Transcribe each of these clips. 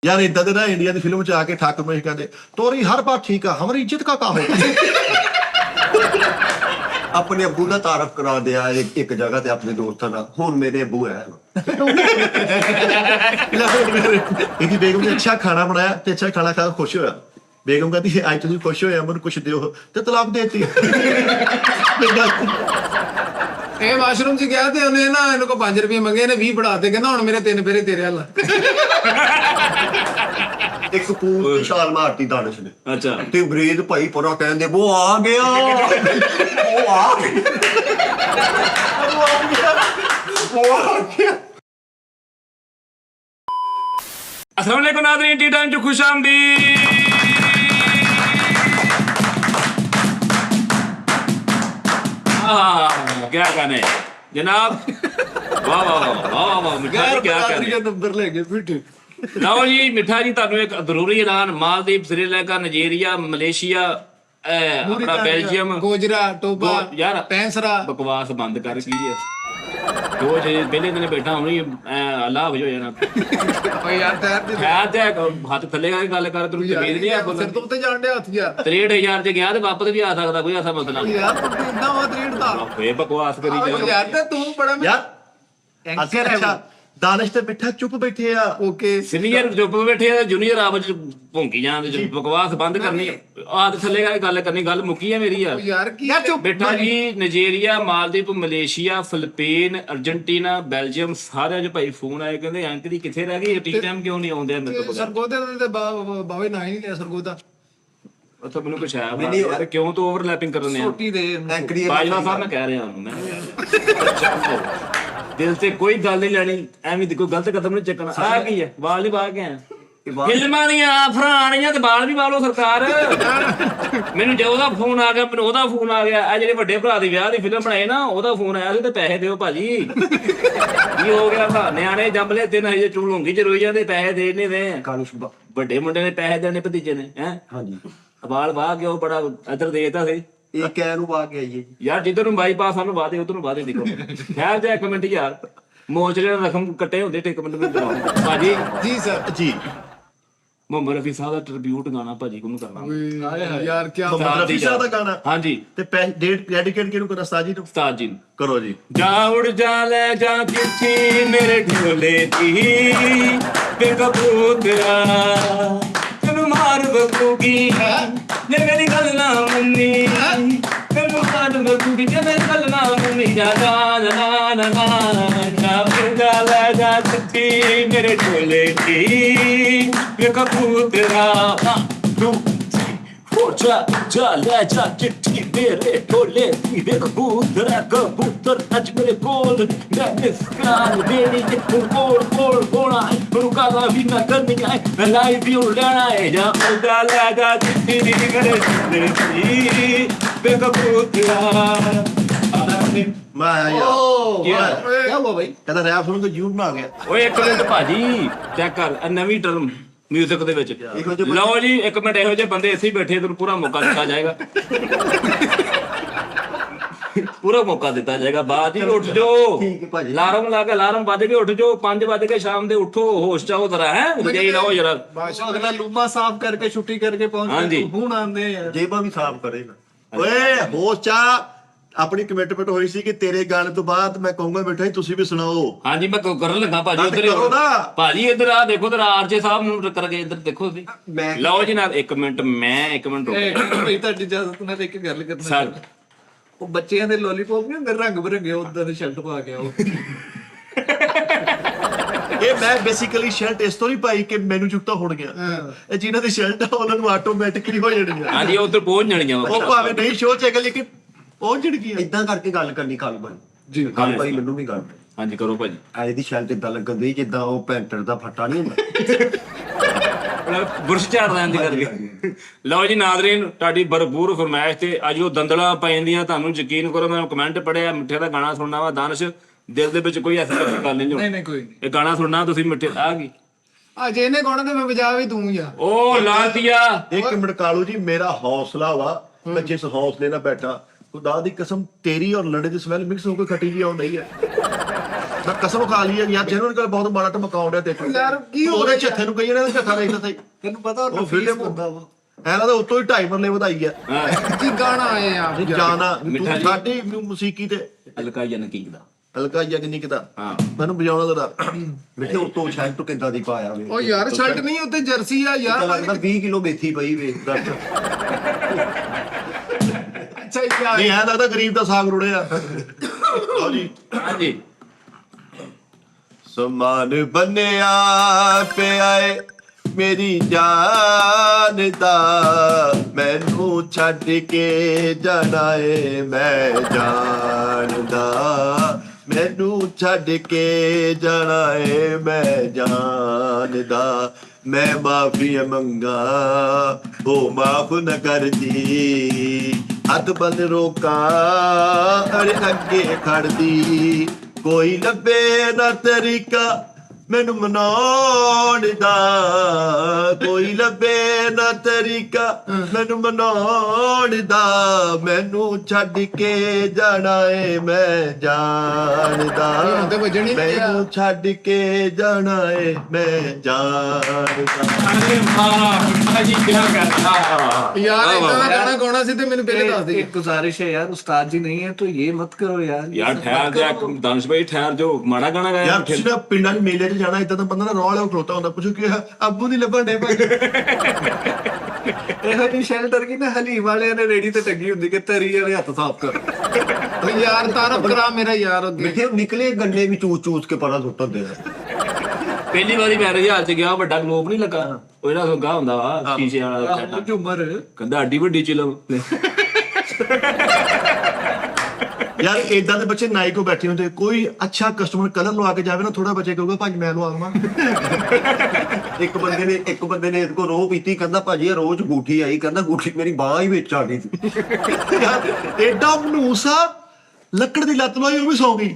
यार इदा दे ना इंडिया की फिल्म च आके ठाकुर महेश कहते तोरी हर बात ठीक है हमारी इज्जत का हो अपने अबू का तारफ करा दिया एक जगह ते अपने दोस्तों का हुन मेरे अबू है इनकी बेगम ने अच्छा खाना बनाया ते अच्छा खाना खा खुश होया बेगम कहती आज तुम खुश होया मैं कुछ दियो ते तलाक देती ਇਹ ਵਾਸ਼ਰੂਮ 'ਚ ਗਿਆ ਤੇ ਉਹਨੇ ਨਾ ਇਹਨੂੰ ਕੋ 5 ਰੁਪਏ ਮੰਗੇ ਨੇ 20 ਫੜਾਤੇ ਕਹਿੰਦਾ ਹੁਣ ਮੇਰੇ 3 ਫੇਰੇ ਤੇਰੇ ਹੱਲ एक कपूर की छाल मारती दानिश ने अच्छा ते अंग्रेज भाई परा कहंदे वो आ गया वो आ गया अस्सलाम वालेकुम नाज़रीन टी टाइम च खुशामदीद क्या कहने जनाब वाह वाह वाह वाह वाह मिठा जी क्या कह रहे हैं ਨੰਬਰ ਲੈ ਗਏ ਫਿੱਟ ਲਓ ਜੀ ਮਿੱਠਾ ਜੀ ਤੁਹਾਨੂੰ ਇੱਕ ਜ਼ਰੂਰੀ ਐਲਾਨ ਮਾਲਦੀਵ ਸ੍ਰੀਲੰਕਾ ਨਾਈਜੀਰੀਆ ਮਲੇਸ਼ੀਆ ਆਪਣਾ ਬੈਲਜੀਅਮ ਗੋਜਰਾ ਟੋਬਾ ਯਾਰ ਪੈਂਸਰਾ ਬਕਵਾਸ ਬੰਦ ਕਰ ਕੀ ਜੀ ਜੋ ਜੇ ਪਹਿਲੇ ਦਿਨ ਬੈਠਾ ਹੁਣੀ ਅੱਲਾਹ ਹੋ ਜਾਣਾ ਓਏ ਯਾਰ ਤੈਰ ਦੇ ਮੈਂ ਤੇ ਹੱਥ ਥੱਲੇ ਕਰਕੇ ਗੱਲ ਕਰ ਤੈਨੂੰ ਤਮੀਜ਼ ਨਹੀਂ ਆ ਸਿਰ ਤੋਂ ਉੱਤੇ ਜਾਣ ਡਿਆ ਹੱਥ ਯਾਰ 63000 ਚ ਗਿਆ ਤੇ ਵਾਪਸ ਵੀ ਆ ਸਕਦਾ ਕੋਈ ਐਸਾ ਮਸਲਾ ਨਹੀਂ ਯਾਰ ਤੂੰ ਇਦਾਂ ਵਾ ਤ੍ਰੇਡ ਦਾ ਫੇ ਬਕਵਾਸ ਕਰੀ ਜਾ ਯਾਰ ਤੇ ਤੂੰ ਬੜਾ यार अच्छा दानिश ते बैठा चुप बैठे आ ਓਕੇ ਸੀਨੀਅਰ ਚੁੱਪ ਬੈਠੇ ਆ ਜੂਨੀਅਰ ਆਪਸ ਚ ਭੌਂਕੀ ਜਾਂਦੇ ਬਕਵਾਸ ਬੰਦ ਕਰਨੀ ਹੱਥ ਥੱਲੇ ਕਰਕੇ ਗੱਲ ਕਰਨੀ ਗੱਲ ਮੁੱਕੀ ਆ ਮੇਰੀ ਆ ਯਾਰ ਕੀ ਬੇਟਾ ਜੀ Nigeria Maldives Malaysia Philippine Argentina Belgium ਸਾਰਿਆਂ 'ਚ ਭਾਈ ਫੋਨ ਆਏ ਕਹਿੰਦੇ ਅੰਕ ਦੀ ਕਿੱਥੇ ਰਹਿ ਗਈ ਟੀ ਟਾਈਮ ਕਿਉਂ ਨਹੀਂ ਆਉਂਦੇ ਮੇਰੇ ਤੋਂ ਸਰਗੋਦੇ ਤੇ ਬਾਵੇ ਨਾ ਹੀ ਨਹੀਂ ਲਿਆ ਸਰਗੋਦਾ ਉੱਥੇ ਮੈਨੂੰ ਕੁਛ ਆਇਆ ਯਾਰ ਕਿਉਂ ਤੂੰ ਓਵਰਲੈਪਿੰਗ ਕਰਨ ਆ ਛੋਟੀ ਦੇ एंकरी ਬਾਜਵਾ ਸਾਹਿਬ ਮੈਂ ਕਹਿ ਰਿਹਾ ਉਹਨੂੰ ਮੈਂ ਦਿਲ ਤੇ ਕੋਈ ਗੱਲ ਨਹੀਂ ਲੈਣੀ ਐਵੇਂ ਦੀ ਕੋਈ ਗਲਤ ਕਦਮ ਨਹੀਂ ਚੱਕਣਾ ਆ ਕੀ ਹੈ ਵਾਲ ਨਹੀਂ ਪਾ ਕੇ ਆ ਫਿਲਮਾਂ ਦੀਆਂ ਆਫਰਾਂ ਆਣੀਆਂ ਤੇ ਬਾਲ ਵੀ ਪਾ ਲਓ ਸਰਕਾਰ ਮੈਨੂੰ ਜਦੋਂ ਉਹਦਾ ਫੋਨ ਆ ਗਿਆ ਮੈਨੂੰ ਉਹਦਾ ਫੋਨ ਆ ਗਿਆ ਆ ਜਿਹੜੇ ਵੱਡੇ ਭਰਾ ਦੀ ਵਿਆਹ ਦੀ ਫਿਲਮ ਬਣਾਏ ਨਾ ਉਹਦਾ ਫੋਨ ਆਇਆ ਸੀ ਤੇ ਪੈਸੇ ਦਿਓ ਭਾਜੀ ਕੀ ਹੋ ਗਿਆ ਭਾ ਨਿਆਣੇ ਜੰਮਲੇ ਦਿਨ ਹਜੇ ਚੂਲੂੰਗੀ ਚ ਰੋਈ ਜਾਂਦੇ ਪੈਸੇ ਦੇ ਨਹੀਂ ਰਹੇ ਵੱਡੇ ਮੁੰਡੇ ਨੇ ਪੈਸੇ ਦੇਣੇ ਭਤੀਜੇ ਨੇ ਹੈ ਹਾਂਜੀ ਵਾਲ ਵਾਹ ਕੇ ਉਹ ਬੜਾ ਅਦਰ ਦੇਤਾ ਸੀ ਇਹ ਕਹਿ ਨੂੰ ਆ ਕੇ ਆਈਏ ਜੀ ਯਾਰ ਜਿੱਧਰ ਨੂੰ ਬਾਈਪਾਸ ਸਾਨੂੰ ਵਾਦੇ ਉਧਰ ਨੂੰ ਵਾਦੇ ਦੇਖੋ ਖੈਰ ਜੇ 1 ਮਿੰਟ ਯਾਰ ਮੋਚਰੇ ਰਕਮ ਕੱਟੇ ਹੁੰਦੇ ਤੇ 1 ਮਿੰਟ ਵਿੱਚ ਕਰਾਓ ਭਾਜੀ ਜੀ ਸਰ जी ਮੁਹੰਮਦ ਰਫੀ ਸਾਹਿਬ ਦਾ ਟ੍ਰਿਬਿਊਟ ਗਾਣਾ ਭਾਜੀ ਕੋਨੂੰ ਕਰਨਾ ਯਾਰ ਕੀ मोहम्मद रफी साहब दा गाना ਹਾਂਜੀ ते डेट डेडिकेट किहनु करना उस्ताद जी नु ਉਸਤਾਦ ਜੀ ਨੂੰ करो जी ਜਾ ਉੜ ਜਾ ਲੈ ਜਾ ਚਿੱਠੀ ਮੇਰੇ ਢੋਲੇ ਦੀ ਵੇ ਕਬੂਤਰਾ ਤੈਨੂੰ ਮਾਰ ਬਕੂਗੀ ਜੇ ਮੇਰੀ ਗੱਲ ਨਾ ਮੰਨੀ ਤੈਨੂੰ ਮਾਰ ਬਕੂਗੀ ਜੇ ਮੇਰੀ ਗੱਲ ਨਾ ਮੰਨੀ ਜਾ ਜਾ ਨਾ ਨਾ ਨਾ ਜਾ ਉੜ ਜਾ ਲੈ ਜਾ ਚਿੱਠੀ ਮੇਰੇ ਢੋਲੇ ਦੀ ਵੇ ਕਬੂਤਰਾ ਤੂੰ जा जा ले जा चिट्ठी मेरे ढोले की वे कबूतर अज मेरे कोल मैं मुस्कान देनी जितू कोल कोल होना है रुका दा भी ना करनी है मैं लाई भी लेना है जा ले जा चिट्ठी मेरे ढोले की वे कबूतर मैं आया यार क्या हुआ भाई कहता रैप सुन के जून में आ गया ਓਏ 1 ਮਿੰਟ ਭਾਜੀ ਚੈੱਕ ਕਰ ਨਵੀਂ ਟਰਮ ਮਿਊਜ਼ਿਕ ਦੇ ਵਿੱਚ ਲਓ ਜੀ 1 ਮਿੰਟ ਇਹੋ ਜਿਹੇ ਬੰਦੇ ਇੱਥੇ ਹੀ ਬੈਠੇ ਤੁਹਾਨੂੰ ਪੂਰਾ ਮੌਕਾ ਦਿੱਤਾ ਜਾਏਗਾ ਪੂਰਾ ਮੌਕਾ ਦਿੱਤਾ ਜਾਏਗਾ ਬਾਅਦ ਹੀ ਉੱਠ ਜਾਓ ਠੀਕ ਹੈ ਭਾਜੀ ਅਲਾਰਮ ਲਾ ਕੇ ਅਲਾਰਮ ਵੱਜ ਕੇ ਉੱਠ ਜਾਓ 5 ਵਜ ਕੇ ਸ਼ਾਮ ਦੇ ਉੱਠੋ ਹੋਸ਼ ਚਾਓ ਜ਼ਰਾ ਹੈ ਵਜਾਈ ਲਾਓ ਜਰਾ ਅਗਲਾ ਲੂਮਾ ਸਾਫ਼ ਕਰਕੇ ਛੁੱਟੀ ਕਰਕੇ ਹਾਂਜੀ। ਪਹੁੰਚ ਹੁਣ ਆਉਂਦੇ ਯਾਰ ਜੇਬਾਂ ਵੀ ਸਾਫ਼ ਕਰੇਗਾ ਓਏ ਹੋਸ਼ ਚਾ ਆਪਣੀ ਕਮਿਟਮੈਂਟ ਹੋਈ ਸੀ ਕਿ ਤੇਰੇ ਗਾਣੇ ਤੋਂ ਬਾਅਦ ਮੈਂ ਕਹੂੰਗਾ ਬੇਟਾ ਜੀ ਤੁਸੀਂ ਵੀ ਸੁਣਾਓ ਹਾਂਜੀ ਮੈਂ ਕਰਨ ਲੱਗਾ ਭਾਜੀ ਹਾਂ ਤੇ ਕਰੋ ਨਾ। ਭਾਜੀ ਇੱਧਰ ਆ ਦੇਖੋ ਤੇ ਆਰਜੇ ਸਾਹਿਬ ਨੂੰ ਟੱਕਰ ਕੇ ਇੱਧਰ ਦੇਖੋ ਤੁਸੀਂ ਮੈਂ ਲਓ ਜੀ ਨਾਲ 1 ਮਿੰਟ ਮੈਂ 1 ਮਿੰਟ ਰੁਕੋ ਭਾਈ ਤੁਹਾਡੀ ਇਜਾਜ਼ਤ ਨਾਲ ਇੱਕ ਗੱਲ ਕਰਨਾ ਸਰ ਉਹ ਬੱਚਿਆਂ ਦੇ ਲੋਲੀਪੌਪ ਨਹੀਂ ਹੁੰਦੇ ਰੰਗ ਬਰੰਗੇ ਉਦਾਂ ਦੇ ਸ਼ਰਟ ਪਾ ਕੇ ਆਓ ਇਹ ਮੈਂ ਬੇਸਿਕਲੀ ਸ਼ਰਟ ਇਸ ਤੋਂ ਨਹੀਂ ਪਾਈ ਕਿ ਮੈਨੂੰ ਚੁੱਕਤਾ ਹੋਣ ਗਿਆ ਇਹ ਜਿਨ੍ਹਾਂ ਦੀ ਸ਼ਰਟ ਆ ਉਹਨਾਂ ਨੂੰ ਆਟੋਮੈਟਿਕਲੀ ਹੋ ਜਾਣੀ ਆ ਹਾਂਜੀ ਉੱਧਰ ਪਹੁੰਚ ਜਾਣੀਆਂ ਉਹ ਭਾਵੇਂ ਨਹੀਂ ਸ਼ੋਅ ਚ ਹੈਗਾ ਲੇਕਿਨ ਪਹੁੰਚ ਜਣਗੀ ਇਦਾਂ ਕਰਕੇ ਗੱਲ ਕਰਨੀ ਕੱਲ ਬਣ ਜੀ ਕੱਲ ਭਾਈ ਮੈਨੂੰ ਵੀ ਗੱਲ ਹਾਂਜੀ ਕਰੋ ਭਾਜੀ ਐ ਦੀ ਸ਼ੈਲ ਇਦਾਂ ਲੱਗਣ ਦੀ ਜਿੱਦਾਂ ਉਹ ਪੈਂਟਰ ਦਾ ਫੱਟਾ ਨਹੀਂ ਹੁੰਦਾ ਬੁਰਸ਼ ਝਾੜ ਲੈਣ ਦੀ ਕਰਕੇ ਲਓ ਜੀ ਨਾਜ਼ਰੀਨ ਤੁਹਾਡੀ ਭਰਪੂਰ ਫਰਮਾਇਸ਼ ਤੇ ਅੱਜ ਉਹ ਦੰਦਲਾਂ ਪੈਂਦੀਆਂ ਤੁਹਾਨੂੰ ਯਕੀਨ ਕਰੋ ਮੈਂ ਕਮੈਂਟ ਪੜਿਆ ਮਿੱਠੇ ਦਾ ਗਾਣਾ ਸੁਣਨਾ ਵਾ ਦਾਨਿਸ਼ ਦਿਲ ਦੇ ਵਿੱਚ ਕੋਈ ਐਸੀ ਗੱਲ ਨਹੀਂ ਨਹੀਂ ਕੋਈ ਨਹੀਂ ਇਹ ਗਾਣਾ ਸੁਣਨਾ ਤੁਸੀਂ ਮਿੱਠੇ ਆ ਗਈ ਅੱਜ ਇਹਨੇ ਗਾਣਾ ਤੇ ਮੈਂ ਵਜਾ ਵੀ ਦੂੰ ਯਾਰ ਉਹ ਲਾਂਤੀਆ ਇੱਕ ਮਿੰਟ ਕਾਲੂ ਜੀ ਮੇਰਾ ਹੌਸਲਾ ਵਾ ਮੈਂ ਜਿਸ ਹੌਸਲੇ ਨਾਲ ਬੈਠਾ ਖੁਦਾ ਦੀ ਕਸਮ ਤੇਰੀ ਔਰ ਲੜੇ ਦੀ ਸਮੈਲ ਮਿਕਸ ਹੋ ਕੇ ਖੱਟੀ ਜੀ ਆਉਂਦੀ ਹੈ ਮੈਂ ਕਸਮ ਖਾ ਲਈ ਹੈ ਯਾਰ ਜਿਹਨੂੰ ਗੱਲ ਬਹੁਤ ਮਾੜਾ ਟਮਕਾਉਂਦਾ ਤੇ ਯਾਰ ਕੀ ਹੋ ਉਹਦੇ ਗਿਆ ਝੱਥੇ ਨੂੰ ਕਹੀ ਇਹਨਾਂ ਦੇ ਝੱਥਾ ਦੇਖਦਾ ਸਹੀ ਤੈਨੂੰ ਪਤਾ ਉਹ ਫਿਲਮ ਹੁੰਦਾ ਵਾ ਐਨਾ ਤਾਂ ਉਤੋਂ ਹੀ 2.5 ਮਰਲੇ ਵਧਾਈ ਆ ਕੀ ਗਾਣਾ ਆਏ ਆ ਜਾਣਾ ਮਿੱਠਾ ਤੂੰ ਜੀ। ਸਾਡੀ ਮੂਸੀਕੀ ਤੇ ਹਲਕਾ ਜਨ ਕੀ ਦਾ ਹਲਕਾ ਜਿਹਾ ਕਿੰਨੀ ਕਿਤਾ ਹਾਂ ਮੈਨੂੰ ਵਜਾਉਣਾ ਜ਼ਰਾ ਮਿੱਠੇ ਉੱਤੋਂ ਸ਼ਰਟ ਕਿੱਦਾਂ ਦੀ ਪਾਇਆ ਵੇ ਉਹ ਯਾਰ ਸ਼ਰਟ ਨਹੀਂ ਉੱਤੇ ਜਰਸੀ ਆ ਤਾਂ ਯਾਰ ਲੱਗਦਾ 20 ਕਿਲੋ ਮੇਥੀ ਪਈ ਵੇ ਦੱਸ ਅੱਛਾ ਯਾਰ ਨਹੀਂ ਐ ਲੱਗਦਾ ਗਰੀਬ ਦਾ ਸਾਗ ਰੁੜਿਆ ਲਓ ਜੀ ਹਾਂਜੀ ਸਮਾਨ ਬੰਨਿਆ ਪਿਆਏ ਮੇਰੀ ਜਾਨ ਦਾ ਮੈਨੂੰ ਛੱਡ ਕੇ ਜਾਣਾ ਏ ਮੈਂ ਜਾਣਦਾ ਮੈਨੂੰ ਛੱਡ ਕੇ ਜਾਣਾ ਏ ਮੈਂ ਜਾਣਦਾ ਮੈਂ ਮਾਫੀ ਮੰਗਾ ਉਹ ਮਾਫ ਨਾ ਕਰਦੀ ਹੱਥ ਬੰਦ ਰੋਕਾਂ ਅਰੇ ਅੱਗੇ ਖੜਦੀ ਕੋਈ ਲੱਭੇ ਨਾ ਤਰੀਕਾ ਮੈਨੂੰ ਮਨਾਉਣ ਦਾ ਕੋਈ ਲੱਭੇ ਨਾ ਤਰੀਕਾ ਮੈਨੂੰ ਮਨਾਉਣ ਦਾ ਮੈਨੂੰ ਛੱਡ ਕੇ ਜਾਣਾ ਏ ਮੈਂ ਜਾਣਦਾ ਹੁਣ ਤੇ ਵੱਜਣੀ ਨੀ ਆ। ਮੈਨੂੰ ਛੱਡ ਕੇ ਜਾਣਾ ਏ ਮੈਂ ਜਾਣਦਾ ਅਰੇ ਵਾਹ ਭਾਜੀ ਕੀ ਕਰਦਾ ਯਾਰ ਇਦਾਂ ਦਾ ਗਾਣਾ ਗਾਉਣਾ ਸੀ ਤੇ ਮੈਨੂੰ ਪਹਿਲੇ ਦੱਸ ਦੇ एक गुजारिश है यार उस्ताद जी नहीं है तो ये मत करो यार ਯਾਰ ਠਹਿਰ ਜਾ ਦਾਨਿਸ਼ ਭਾਈ ਠਹਿਰ ਜੋ ਮਾੜਾ ਗਾਣਾ ਗਾਇਆ ਯਾਰ ਤੁਸੀਂ ਨਾ ਪਿੰਡਾਂ 'ਚ ਮੇਲੇ 'ਚ ਜਾਣਾ ਇਦਾਂ ਤਾਂ ਬੰਦਾ ਨਾ ਰੌਲਾ ਉਹ ਖਲੋਤਾ ਹੁੰਦਾ ਪੁੱਛੋ ਕਿ ਅੱਬੂ ਨਹੀਂ ਲੱਭਣ ਡੇ ਭਾਈ ਇਹੋ ਜਿਹੀ ਸ਼ੈਲਟਰ ਕੀ ਨਾ ਹਲੀਮ ਵਾਲਿਆਂ ਨੇ ਰੇੜੀ ਤੇ ਟੰਗੀ ਹੁੰਦੀ ਕਿ ਤੇਰੀ ਵਾਲੇ ਹੱਥ ਸਾਫ਼ ਕਰ ਓ ਯਾਰ ਤਾਰਫ ਕਰਾ ਮੇਰਾ ਯਾਰ ਅੱਗੇ ਮਿੱਠੇ ਨਿਕਲੇ ਗੰਨੇ ਵੀ ਚੂਸ ਚੂਸ ਕੇ ਪਰਾਂ ਸੁੱਟਣ ਦੇ ਪਹਿਲੀ ਵਾਰੀ ਮੈਂ ਰਿਹਾਲ ਚ ਗਿਆ ਵੱਡਾ ਗਲੋਬ ਨਹੀਂ ਲੱਗਾ ਉਹ ਜਿਹੜਾ ਲੱਗਾ ਹੁੰਦਾ ਵਾ ਸ਼ੀਸ਼ੇ ਵਾਲਾ ਝੂਮਰ ਕਹਿੰਦਾ ਅੱਡੀ ਵੱਡੀ ਚਿਲਮ ਯਾਰ ਏਦਾਂ ਦੇ ਬੱਚੇ ਨਾਈ ਕੋ ਬੈਠੇ ਹੁੰਦੇ ਕੋਈ ਅੱਛਾ ਕਸਟਮਰ ਕਲਰ ਲਵਾ ਕੇ ਜਾਵੇ ਨਾ ਥੋੜਾ ਬੱਚੇ ਕਹੂਗਾ ਭਾਜੀ ਮੈਂ ਲਵਾਵਾਂ ਇੱਕ ਬੰਦੇ ਨੇ ਇਹਦੇ ਕੋ ਰੋਹ ਪੀਤੀ ਕਹਿੰਦਾ ਭਾਜੀ ਇਹ ਰੋਜ਼ ਗੂਠੀ ਆਈ ਕਹਿੰਦਾ ਗੂਠੀ ਮੇਰੀ ਬਾਂਹ ਹੀ ਵਿੱਚ ਆ ਗਈ ਸੀ ਯਾਰ ਏਡਾ ਮਨੂਸਾ ਲੱਕੜ ਦੀ ਲੱਤ ਲਵਾਈ ਉਹ ਵੀ ਸੌ ਗਈ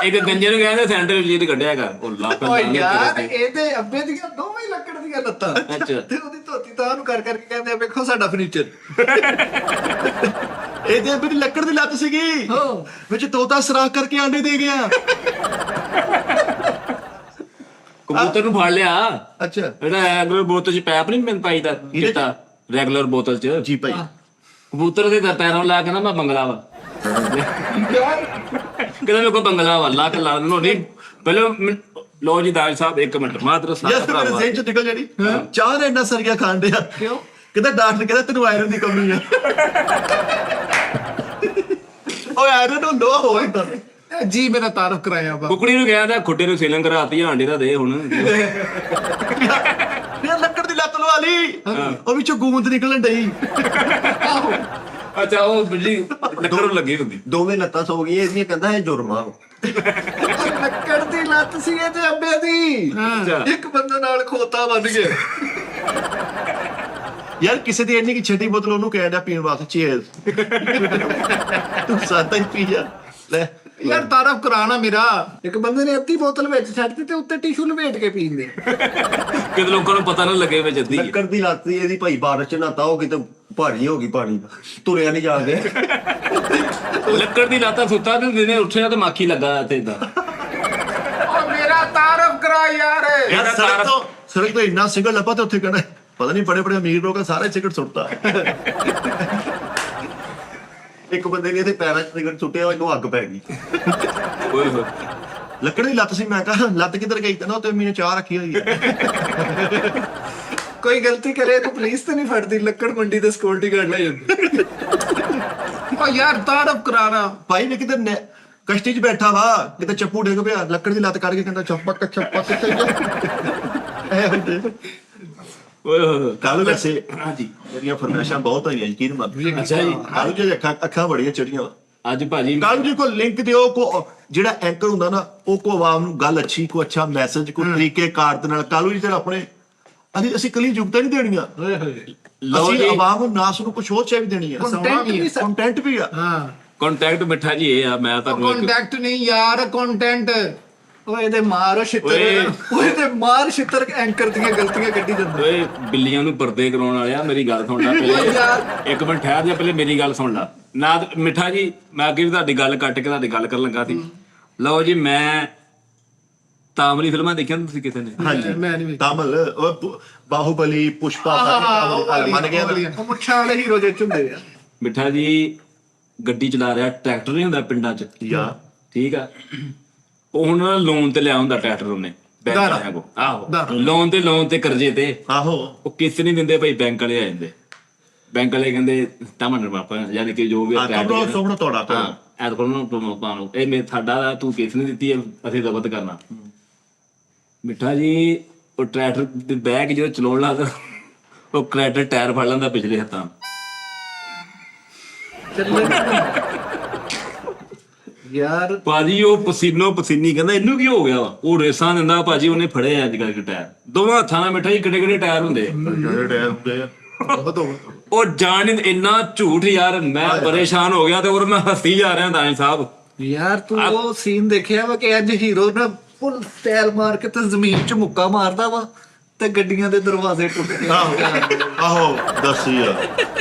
ਇੱਕ ਗੰਜੇ ਨੂੰ ਕਹਿੰਦੇ ਸੈਂਟਰ ਵਿੱਚ ਜੀ ਕੱਢਿਆ ਕਰ ਉਹ ਲੱਕ ਓ ਯਾਰ ਇਹਦੇ ਅੱਬੇ ਦੀਆਂ ਦੋਵੇਂ ਲੱਕੜ ਦੀਆਂ ਲੱਤਾਂ ਅੱਛਾ। ਤੇ ਉਹਦੀ ਧੋਤੀ ਤਾਂ ਨੂੰ ਕਰ ਕਰਕੇ ਕਹਿੰਦੇ ਆ ਵੇਖੋ ਸਾਡਾ ਫਰਨੀਚਰ ਇਹਦੇ ਵੀ ਲੱਕੜ ਦੀ ਲੱਤ ਸੀਗੀ ਵਿੱਚ ਤੋਤਾ ਸਰਾਖ ਕਰਕੇ ਆਂਡੇ ਦੇ ਗਿਆ ਕਬੂਤਰ ਨੂੰ ਫੜ ਲਿਆ ਅੱਛਾ ਇਹਦਾ ਰੈਗੂਲਰ ਬੋਤਲ ਚ ਪੈਪ ਨਹੀਂ ਮੈਂ ਪਾਈਦਾ ਚਿੱਟਾ ਰੈਗੂਲਰ ਬੋਤਲ ਚ ਜੀ ਭਾਈ ਕਬੂਤਰ ਦੇ ਪੈਰਾਂ ਲਾ ਕੇ ਨਾ ਮੈਂ ਬੰਗਲਾ ਵਾ ਕਹਿੰਦਾ ਮੇਰੇ ਕੋ ਬੰਗਲਾ ਵਾ ਲਾ ਕੇ ਲਾ ਲੋ ਨਹੀਂ ਪਹਿਲੇ ਲੋ ਜੀ ਦਾਲ ਸਾਹਿਬ ਇੱਕ ਮਿੰਟ ਮਾਤਰ ਯਸ ਸਾਡਾ ਮੇਰੇ ਭਰਾਵਾ ਜ਼ਹਿਨ ਚ ਨਿਕਲ ਜਿਹੜੀ ਚਾਹ ਦਾ ਇੰਨਾ ਸਰੀਆ ਖਾਣ ਡਿਆ ਕਿਉਂ ਕਹਿੰਦਾ ਡਾਕਟਰ ਕਹਿੰਦਾ ਤੈਨੂੰ ਆਇਰਨ ਦੀ ਕਮੀ ਆ ਓਏ ਆਇਰਨ ਹੁੰਦਾ ਹੋ ਜਾਂਦਾ ਜੀ ਮੇਰਾ ਤਾਰਫ ਕਰਾਇਆ ਵਾ ਕੁਕੜੀ ਨੂੰ ਗਿਆ ਤਾਂ ਖੁੱਟੇ ਨੂੰ ਸੀਲਨ ਕਰਾਤੀ ਆਂਡੇ ਦਾ ਦੇ ਹੁਣ ਯਾਰ ਲੱਕੜ ਦੀ ਲੱਤ ਲਵਾ ਲਈ ਉਹ ਵਿੱਚੋਂ ਗੂੰਦ ਨਿਕਲਣ ਡਈ ਅੱਛਾ ਉਹ ਬਿਜਲੀ ਲੱਕੜ ਨੂੰ ਲੱਗੀ ਹੁੰਦੀ ਦੋਵੇਂ ਲੱਤਾਂ ਸੌ ਗਈਆਂ ਇਹਦੀਆਂ ਕਹਿੰਦਾ ਇਹ ਜੁਰਮਾ ਲੱਕੜ ਦੀ ਲੱਤ ਸੀ ਇਹ ਤੇ ਅੱਬੇ ਦੀ ਅੱਛਾ ਇੱਕ ਬੰਦੇ ਨਾਲ ਖੋਤਾ ਬਣ ਗਿਆ ਯਾਰ ਕਿਸੇ ਦੀ ਇੰਨੀ ਕਿ ਛੱਡੀ ਬੋਤਲ ਉਹਨੂੰ ਕਹਿਣ ਡਿਆ ਪੀਣ ਵਾਸਤੇ ਚੀਅਰਸ ਤੂੰ ਸਾਦਾ ਹੀ ਪੀ ਜਾ ਲੈ ਯਾਰ ਤਾਰਫ ਕਰਾਣਾ ਮੇਰਾ ਇੱਕ ਬੰਦੇ ਨੇ ਅੱਧੀ ਬੋਤਲ ਵਿੱਚ ਛੱਡਤੀ ਤੇ ਉੱਤੇ ਟਿਸ਼ੂ ਲਪੇਟ ਕੇ ਪੀਂਦੇ ਕਿਤੇ ਲੋਕਾਂ ਨੂੰ ਪਤਾ ਨਾ ਲੱਗੇ ਵਿੱਚ ਅੱਧੀ ਲੱਕੜ ਦੀ ਲੱਤ ਸੀ ਇਹਦੀ ਭਾਈ ਬਾਰਿਸ਼ ਚ ਨਹਾਤਾ ਉਹ ਕਿਤੇ ਭਾਰੀ ਹੋ ਗਈ ਪਾਣੀ ਤੁਰਿਆ ਨਹੀਂ ਜਾਂਦੇ ਲੱਕੜ ਦੀ ਲਾਤਾ ਸੁੱਤਾ ਤੇ ਦਿਨੇ ਉੱਠਿਆ ਤੇ ਮਾਖੀ ਲੱਗਾ ਤੇ ਇਦਾਂ ਓ ਮੇਰਾ ਤਾਰਫ ਕਰਾ ਯਾਰ ਯਾਰ ਸੜਕ ਤੋਂ ਇੰਨਾ ਸਿਗਰਟ ਲੱਭਾ ਤੇ ਉੱਥੇ ਕਹਿਣਾ ਪਤਾ ਨਹੀਂ ਬੜੇ ਬੜੇ ਅਮੀਰ ਲੋਕ ਆ ਸਾਰੇ ਸਿਗਰਟ ਸੁੱਟਦਾ ਇੱਕ ਬੰਦੇ ਨੇ ਇਹਦੇ ਪੈਰਾਂ 'ਚ ਸਿਗਰਟ ਸੁੱਟਿਆ ਇਹਨੂੰ ਅੱਗ ਪੈ ਗਈ ਓਏ ਹੋਏ ਲੱਕੜ ਦੀ ਲੱਤ ਸੀ ਮੈਂ ਕਹਾ ਲੱਤ ਕਿੱਧਰ ਗਈ ਤੇ ਨਾ ਉੱਤੇ ਮੈਨੂੰ ਚਾਹ ਰੱਖੀ ਹੋਈ ਹੈ ਕੋਈ ਗਲਤੀ ਕਰੇ ਤਾਂ ਪੁਲਿਸ ਤੇ ਨਹੀਂ ਫੜਦੀ ਲੱਕੜ ਮੰਡੀ ਤੇ ਸਿਕਿਉਰਿਟੀ ਗਾਰਡ ਲੈ ਜਾਂਦੇ ਓ ਯਾਰ ਤਾਰਫ ਕਰਾਣਾ ਭਾਈ ਨੇ ਕਿਤੇ ਕਸ਼ਤੀ 'ਚ ਬੈਠਾ ਵਾ ਕਿਤੇ ਚੱਪੂ ਡਿੱਗ ਪਿਆ ਲੱਕੜ ਦੀ ਲੱਤ ਕਰਕੇ ਕਹਿੰਦਾ ਚੱਪਕ ਚੱਪਕ ਐ ਹੁੰਦੇ ਓਏ ਹੋਏ ਕੱਲ ਵੈਸੇ ਹਾਂਜੀ ਮੇਰੀਆਂ ਫਰਮਾਇਸ਼ਾਂ ਬਹੁਤ ਆਈਆਂ ਯਕੀਨ ਮੰਨ ਅੱਛਾ ਜੀ ਕੱਲ ਜੇ ਅੱਖਾਂ ਬੜੀਆਂ ਚੜੀਆਂ ਵਾ ਅੱਜ ਭਾਜੀ ਕੱਲ ਜੀ ਕੋ ਲਿੰਕ ਦਿਓ ਕੋ ਜਿਹੜਾ ਐਂਕਰ ਹੁੰਦਾ ਨਾ ਉਹ ਕੋ ਆਵਾਮ ਨੂੰ ਗੱਲ ਅੱਛੀ ਕੋ ਅੱਛਾ ਮੈਸੇਜ ਕੋ ਤਰੀਕੇ ਕਾਰ ਦੇ ਨਾਲ ਕੱਲ ਜੀ ਜਿਹੜਾ ਆਪਣੇ ਅਸੀਂ ਕਲੀ ਜੁਗਤਾਂ ਨਹੀਂ ਦੇਣੀਆਂ ਲਓ ਅਸੀਂ ਜੀ ਆਵਾਮ ਨੂੰ ਨਾਸ ਨੂੰ ਕੁਝ ਹੋਰ ਚਾਹੀਦੀ ਦੇਣੀ ਹੈ ਕੰਟੈਂਟ ਵੀ ਆ ਹਾਂ ਕੰਟੈਕਟ ਮਿੱਠਾ ਜੀ ਇਹ ਆ ਮੈਂ ਤੁਹਾਨੂੰ ਇੱਕ ਕੰਟੈਕਟ ਨਹੀਂ ਯਾਰ ਕੰਟੈਂਟ ਓਏ ਇਹਦੇ ਮਾਰ ਛਿੱਤਰ ਓਏ ਇਹਦੇ ਮਾਰ ਛਿੱਤਰ ਐਂਕਰ ਦੀਆਂ ਗਲਤੀਆਂ ਕੱਢੀ ਜਾਂਦਾ। ਓਏ ਬਿੱਲੀਆਂ ਨੂੰ ਪਰਦੇ ਕਰਾਉਣ ਵਾਲਿਆ ਮੇਰੀ ਗੱਲ ਸੁਣ ਲੈ ਪਹਿਲੇ। ਇੱਕ ਮਿੰਟ ਠਹਿਰ ਜਾ ਪਹਿਲੇ ਮੇਰੀ ਗੱਲ ਸੁਣ ਲੈ ਨਾ। ਮਿੱਠਾ ਜੀ ਮੈਂ ਅੱਗੇ ਵੀ ਤੁਹਾਡੀ ਗੱਲ ਕੱਟ ਕੇ ਤੁਹਾਡੀ ਗੱਲ ਕਰਨ ਲੱਗਾ ਸੀ। ਲਓ ਜੀ ਮੈਂ ਤਾਮਲੀ ਫਿਲਮਾਂ ਦੇਖੀਆਂ ਤੁਸੀਂ ਕਿਸੇ ਨੇ? ਹਾਂਜੀ ਮੈਂ ਨਹੀਂ ਵੇਖੀ। ਤਾਮਲ ਬਾਹੂਬਲੀ ਪੁਸ਼ਪਾ ਮੰਨ ਗਿਆ ਨਾ? ਉਹ ਮੁੱਛਾਂ ਵਾਲੇ ਹੀਰੋ ਜਿਹੇ ਹੁੰਦੇ ਆ। ਮਿੱਠਾ ਜੀ ਗੱਡੀ ਚਲਾ ਰਿਹਾ ਟਰੈਕਟਰ ਨਹੀਂ ਹੁੰਦਾ ਪਿੰਡਾਂ 'ਚ ਯਾ ਠੀਕ ਆ। ਉਹ ਹੁਣ ਲੋਨ ਤੇ ਲਿਆ ਹੁੰਦਾ ਟਰੈਕਟਰ ਉਹਨੇ ਬੈਂਕ ਵਾਲਿਆਂ ਕੋ। ਆਹੋ ਲੋਨ ਤੇ ਕਰਜ਼ੇ ਤੇ ਆਹੋ ਉਹ ਕਿਸ਼ਤ ਨਹੀਂ ਦਿੰਦੇ ਭਾਈ ਬੈਂਕ ਵਾਲੇ ਆ ਜਾਂਦੇ। ਬੈਂਕ ਵਾਲੇ ਕਹਿੰਦੇ ਤਾਮਨ ਬਾਪਾ ਯਾਨੀ ਕਿ ਜੋ ਵੀ ਕਮਰੋ ਸੋਹਣਾ ਤੋੜਾ ਤੋਂ ਐਦ ਕੋਲ ਨੂੰ ਪਾਣੋ ਇਹ ਮੇ ਸਾਡਾ ਤੂੰ ਕਿਸ ਨਹੀਂ ਦਿੱਤੀ ਅਸੀਂ ਜ਼ਬਤ ਕਰਨਾ। ਮਿੱਠਾ ਜੀ ਉਹ ਟਰੈਕਟਰ ਦੇ ਬੈਗ ਜਦੋਂ ਚਲਾਉਣ ਲੱਗਦਾ ਉਹ ਟਰੈਕਟਰ ਟਾਇਰ ਫੜ ਲੈਂਦਾ ਪਿਛਲੇ ਹੱਥਾਂ। ਯਾਰ ਭਾਜੀ ਉਹ ਪਸੀਨੋ ਪਸੀਨੀ ਕਹਿੰਦਾ ਇਹਨੂੰ ਕੀ ਹੋ ਗਿਆ ਵਾ। ਉਹ ਰੇਸਾਂ ਦਿੰਦਾ ਭਾਜੀ ਉਹਨੇ ਫੜੇ ਅੱਜ ਕੱਲ੍ਹ ਟਾਇਰ ਦੋਵਾਂ ਹੱਥਾਂ ਨਾਲ। ਮਿੱਠਾ ਜੀ ਕਿੱਡੇ ਕਿੱਡੇ ਟਾਇਰ ਹੁੰਦੇ ਉਹ ਜਾਣ ਇੰਨਾ ਝੂਠ ਯਾਰ। ਮੈਂ ਪਰੇਸ਼ਾਨ ਹੋ ਗਿਆ ਤੇ ਹੋਰ ਮੈਂ ਹੱਸੀ ਜਾ ਰਿਹਾ ਦਾਈ ਸਾਹਿਬ। ਯਾਰ ਤੂੰ ਉਹ ਸੀਨ ਦੇਖਿਆ ਵਾ ਕਿ ਅੱਜ ਹੀਰੋ ਨਾ ਫੁੱਲ ਸਟਾਈਲ ਮਾਰ ਕੇ ਤੇ ਜ਼ਮੀਨ 'ਚ ਮੁੱਕਾ ਮਾਰਦਾ ਵਾ ਤੇ ਗੱਡੀਆਂ ਦੇ ਦਰਵਾਜ਼ੇ ਟੁੱਟਦੇ ਆ। ਆਹੋ ਦੱਸੀ ਆ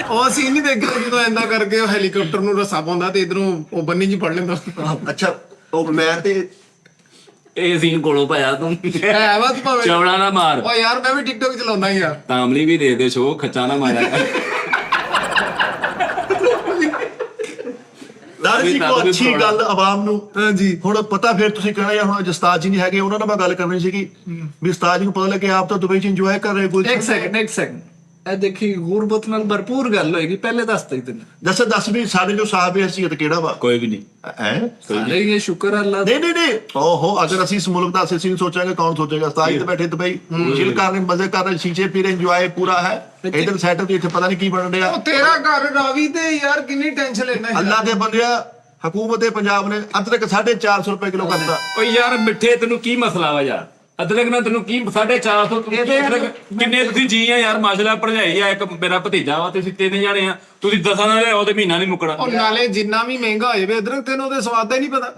ਉਹ ਸੀਨ ਨਹੀਂ ਦੇਖਿਆ ਜਦੋਂ ਐਂਦਾ ਕਰਕੇ ਉਹ ਹੈਲੀਕਾਪਟਰ ਨੂੰ ਰੱਸਾ ਪਾਉਂਦਾ ਤੇ ਇਧਰੋਂ ਉਹ ਬੰਨੀ ਜੀ ਫੜ ਲੈਂਦਾ। ਅੱਛਾ ਉਹ ਮੈਂ ਤੇ ਇਹ ਸੀਨ ਕੋਲੋਂ ਪਾਇਆ ਤੂੰ ਹੈ ਬਸ ਭਾਵੇਂ ਚੌੜਾ ਨਾ ਮਾਰ। ਓ ਯਾਰ ਮੈਂ ਵੀ ਟਿਕਟੋਕ ਚਲਾਉਂਦਾ ਹੀ ਆ। ਤਾਮਲੀ ਵੀ ਦੇ ਸ਼ੋ ਖੱਚਾ ਨਾ ਮਾਰਿਆ। ਦਾਰ ਜੀ ਕੋ ਅੱਛੀ ਗੱਲ ਆਵਾਮ ਨੂੰ ਹਾਂਜੀ ਹੁਣ ਪਤਾ ਫਿਰ ਤੁਸੀਂ ਕਹਿਣਾ ਯਾਰ ਹੁਣ ਉਸਤਾਦ ਜੀ ਨਹੀਂ ਹੈਗੇ ਉਹਨਾਂ ਨਾਲ ਮੈਂ ਗੱਲ ਕਰਨੀ ਸੀਗੀ ਵੀ ਉਸਤਾਦ ਜੀ ਨੂੰ ਪਤਾ ਲੱਗਿਆ ਆਪ ਤਾਂ ਦੁਬਈ 'ਚ ਇੰਜੋਏ ਕਰ ਰਹੇ ਕੋਈ ਇੱਕ ਸੈਕਿੰਡ ਇਹ ਦੇਖੀ ਗੁਰਬਤ ਨਾਲ ਭਰਪੂਰ ਗੱਲ ਹੋਏਗੀ। ਪਹਿਲੇ ਦੱਸਤਾ ਹੀ ਤੈਨੂੰ। ਦੱਸ ਵੀ ਸਾਡੇ ਜੋ ਸਾਹਿਬ ਹਸੀਅਤ ਕਿਹੜਾ ਵਾ ਕੋਈ ਵੀ ਨਹੀਂ ਹੈ ਸਾਰੇ ਇਹ ਸ਼ੁਕਰ ਅੱਲਾ ਦਾ। ਨਹੀਂ ਓਹੋ ਅਗਰ ਅਸੀਂ ਇਸ ਮੁਲਕ ਦਾ ਅਸੀਂ ਸੋਚਾਂਗੇ ਕੌਣ ਸੋਚੇਗਾ। ਉਸਤਾਦ ਜੀ ਤੇ ਬੈਠੇ ਦੁਬਈ ਚਿਲ ਕਰ ਰਹੇ ਮਜ਼ੇ ਕਰ ਰਹੇ ਸ਼ੀਸ਼ੇ ਪੀ ਰਹੇ ਇੰਜੋਏ ਪੂਰਾ ਹੈ। ਇਧਰ ਸੈਟਅਪ ਇੱਥੇ ਪਤਾ ਨਹੀਂ ਕੀ ਬਣ ਰਿਹਾ। ਉਹ ਤੇਰਾ ਘਰ ਰਾਵੀ ਤੇ ਯਾਰ ਕਿੰਨੀ ਟੈਨਸ਼ਨ ਲੈਣਾ ਅੱਲਾ ਦੇ ਬੰਦਿਆ ਹਕੂਮਤ ਪੰਜਾਬ ਨੇ ਅਦਰਕ 450 ਰੁਪਏ ਕਿਲੋ ਕਰਤਾ। ਓ ਯਾਰ ਮਿੱਠੇ ਤੈਨੂੰ ਕੀ ਮਸਲਾ ਵਾ ਯਾਰ? ਅਦਰਕ ਨਾਲ ਤੈਨੂੰ ਕੀ 450 ਕਿੰਨੇ ਤੁਸੀਂ ਜੀ ਆ ਯਾਰ? ਮਾਸ਼ਾਅੱਲਾ ਭਰਜਾਈ ਆ ਇੱਕ ਮੇਰਾ ਭਤੀਜਾ ਵਾ ਤੁਸੀਂ 3 ਜਾਣੇ ਆ ਤੁਸੀਂ 10 ਨਾਲ ਲਿਆਓ ਤੇ ਮਹੀਨਾ ਨਹੀਂ ਮੁੱਕਣਾ। ਉਹ ਨਾਲੇ ਜਿੰਨਾ ਵੀ ਮਹਿੰਗਾ ਹੋ ਜਾਵੇ ਅਦਰਕ ਤੈਨੂੰ ਉਹਦੇ ਸਵਾਦ ਦਾ ਹੀ ਨਹੀਂ ਪਤਾ।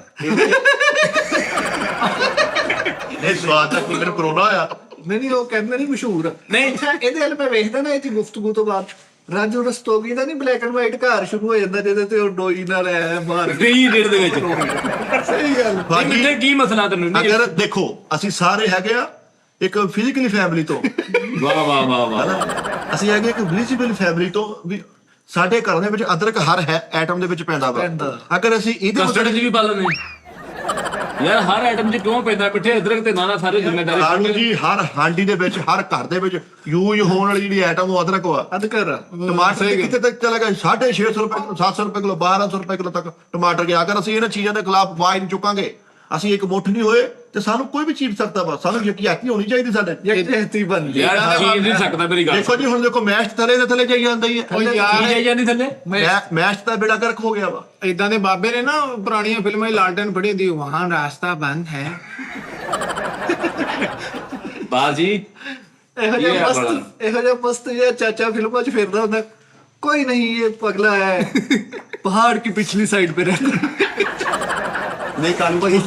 ਇਹ ਸਵਾਦ ਤੱਕ ਮੈਨੂੰ ਕਰੋਨਾ ਹੋਇਆ। ਨਹੀਂ ਉਹ ਕਹਿੰਦੇ ਨਹੀਂ ਮਸ਼ਹੂਰ ਆ। ਨਹੀਂ ਇਹਦੇ ਹਲ ਮੈਂ ਵੇਖਦਾ ਨਾ ਇਹ ਗੁਫ਼ਤਗੂ ਤੋਂ ਬਾਅਦ ਰਾਜੂ ਰਸਤੋਗੀ ਦਾ ਨਹੀਂ ਬਲੈਕ ਐਂਡ ਵਾਈਟ ਘਰ ਸ਼ੁਰੂ ਹੋ ਜਾਂਦਾ ਜਿਹਦੇ ਤੇ ਉਹ ਡੋਈ ਨਾਲ ਐ ਮਾਰ ਕੇ। 3 ਡੇਟ ਦੇ ਵਿੱਚ ਸਹੀ ਗੱਲ। ਬਾਕੀ ਮਿੱਠੇ ਕੀ ਮਸਲਾ ਤੈਨੂੰ? ਅਗਰ ਦੇਖੋ ਅਸੀਂ ਸਾਰੇ ਹੈਗੇ ਆ ਇੱਕ ਫਿਜ਼ੀਕਲੀ ਫੈਮਿਲੀ ਤੋਂ ਵਾਹ ਵਾਹ ਵਾਹ ਵਾਹ। ਹਨਾ ਅਸੀਂ ਹੈਗੇ ਇੱਕ ਵਿਜ਼ੀਬਲ ਫੈਮਿਲੀ ਤੋਂ ਵੀ ਸਾਡੇ ਘਰਾਂ ਦੇ ਵਿੱਚ ਅਦਰਕ ਹਰ ਐਟਮ ਦੇ ਵਿੱਚ ਪੈਂਦਾ ਵਾ। ਅਗਰ ਅਸੀਂ ਇਹਦੇ ਕਸਟਰਡ ਜੀ ਵੀ ਪਾ ਲੈਂਦੇ ਯਾਰ। ਹਰ ਆਈਟਮ 'ਚ ਕਿਉਂ ਪੈਂਦਾ ਮਿੱਠੇ ਅਦਰਕ ਤੇ ਨਾ ਸਾਰੇ ਜ਼ਿੰਮੇਦਾਰੀ। ਸਾਨੂੰ ਜੀ ਹਰ ਹਾਂਡੀ ਦੇ ਵਿੱਚ ਹਰ ਘਰ ਦੇ ਵਿੱਚ ਯੂਜ਼ ਹੋਣ ਵਾਲੀ ਜਿਹੜੀ ਆਈਟਮ ਉਹ ਅਦਰਕ ਵਾ। ਅਦਕਰ ਟਮਾਟਰ ਕਿੱਥੇ ਤੱਕ ਚਲਾ ਗਿਆ? 650 ਰੁਪਏ ਕਿਲੋ 700 ਰੁਪਏ ਕਿਲੋ 1200 ਰੁਪਏ ਕਿਲੋ ਤੱਕ ਟਮਾਟਰ ਗਿਆ। ਅਗਰ ਅਸੀਂ ਇਹਨਾਂ ਚੀਜ਼ਾਂ ਦੇ ਖਿਲਾਫ ਆਵਾਜ਼ ਨਹੀਂ ਚੁੱਕਾਂਗੇ ਅਸੀਂ ਇੱਕ ਮੁੱਠ ਨਹੀਂ ਹੋਏ ਤੇ ਸਾਨੂੰ ਕੋਈ ਵੀ ਚੀਜ਼ ਸਕਦਾ ਵਾ। ਸਾਨੂੰ ਯਕੀਨੀ ਹੋਣੀ ਚਾਹੀਦੀ ਸਾਡੇ। ਯਕਤੀ ਬੰਦੀ ਯਾਰ ਚੀਜ਼ ਨਹੀਂ ਸਕਦਾ ਮੇਰੀ ਗੱਲ। ਦੇਖੋ ਜੀ ਹੁਣ ਦੇਖੋ ਮੈਚ ਥੱਲੇ ਦੇ ਥੱਲੇ ਜਾਈ ਜਾਂਦਾ ਹੀ ਉਹ ਹੈ। ਯਾਰ ਕੀ ਜਾਈ ਜਾਂਦੀ ਥੱਲੇ? ਮੈਚ ਤਾਂ ਬੇੜਾ ਗਰਕ ਹੋ ਗਿਆ ਵਾ। ਇਦਾਂ ਦੇ ਬਾਬੇ ਨੇ ਨਾ ਪੁਰਾਣੀਆਂ ਫਿਲਮਾਂ 'ਚ ਲਾਲਟਨ ਫੜੀ ਹੁੰਦੀ ਵਹਾਂ ਰਾਸਤਾ ਬੰਦ ਹੈ। ਬਾਜੀ ਇਹੋ ਜਿਹਾ ਮਸਤ ਜਿਹਾ ਚਾਚਾ ਫਿਲਮਾਂ 'ਚ ਫਿਰਦਾ ਹੁੰਦਾ। ਕੋਈ ਨਹੀਂ ਇਹ ਪਗਲਾ ਹੈ ਪਹਾੜ की पिछली साइड पे रहता। ਨਹੀਂ ਕਾਨੂੰ ਭਾਈ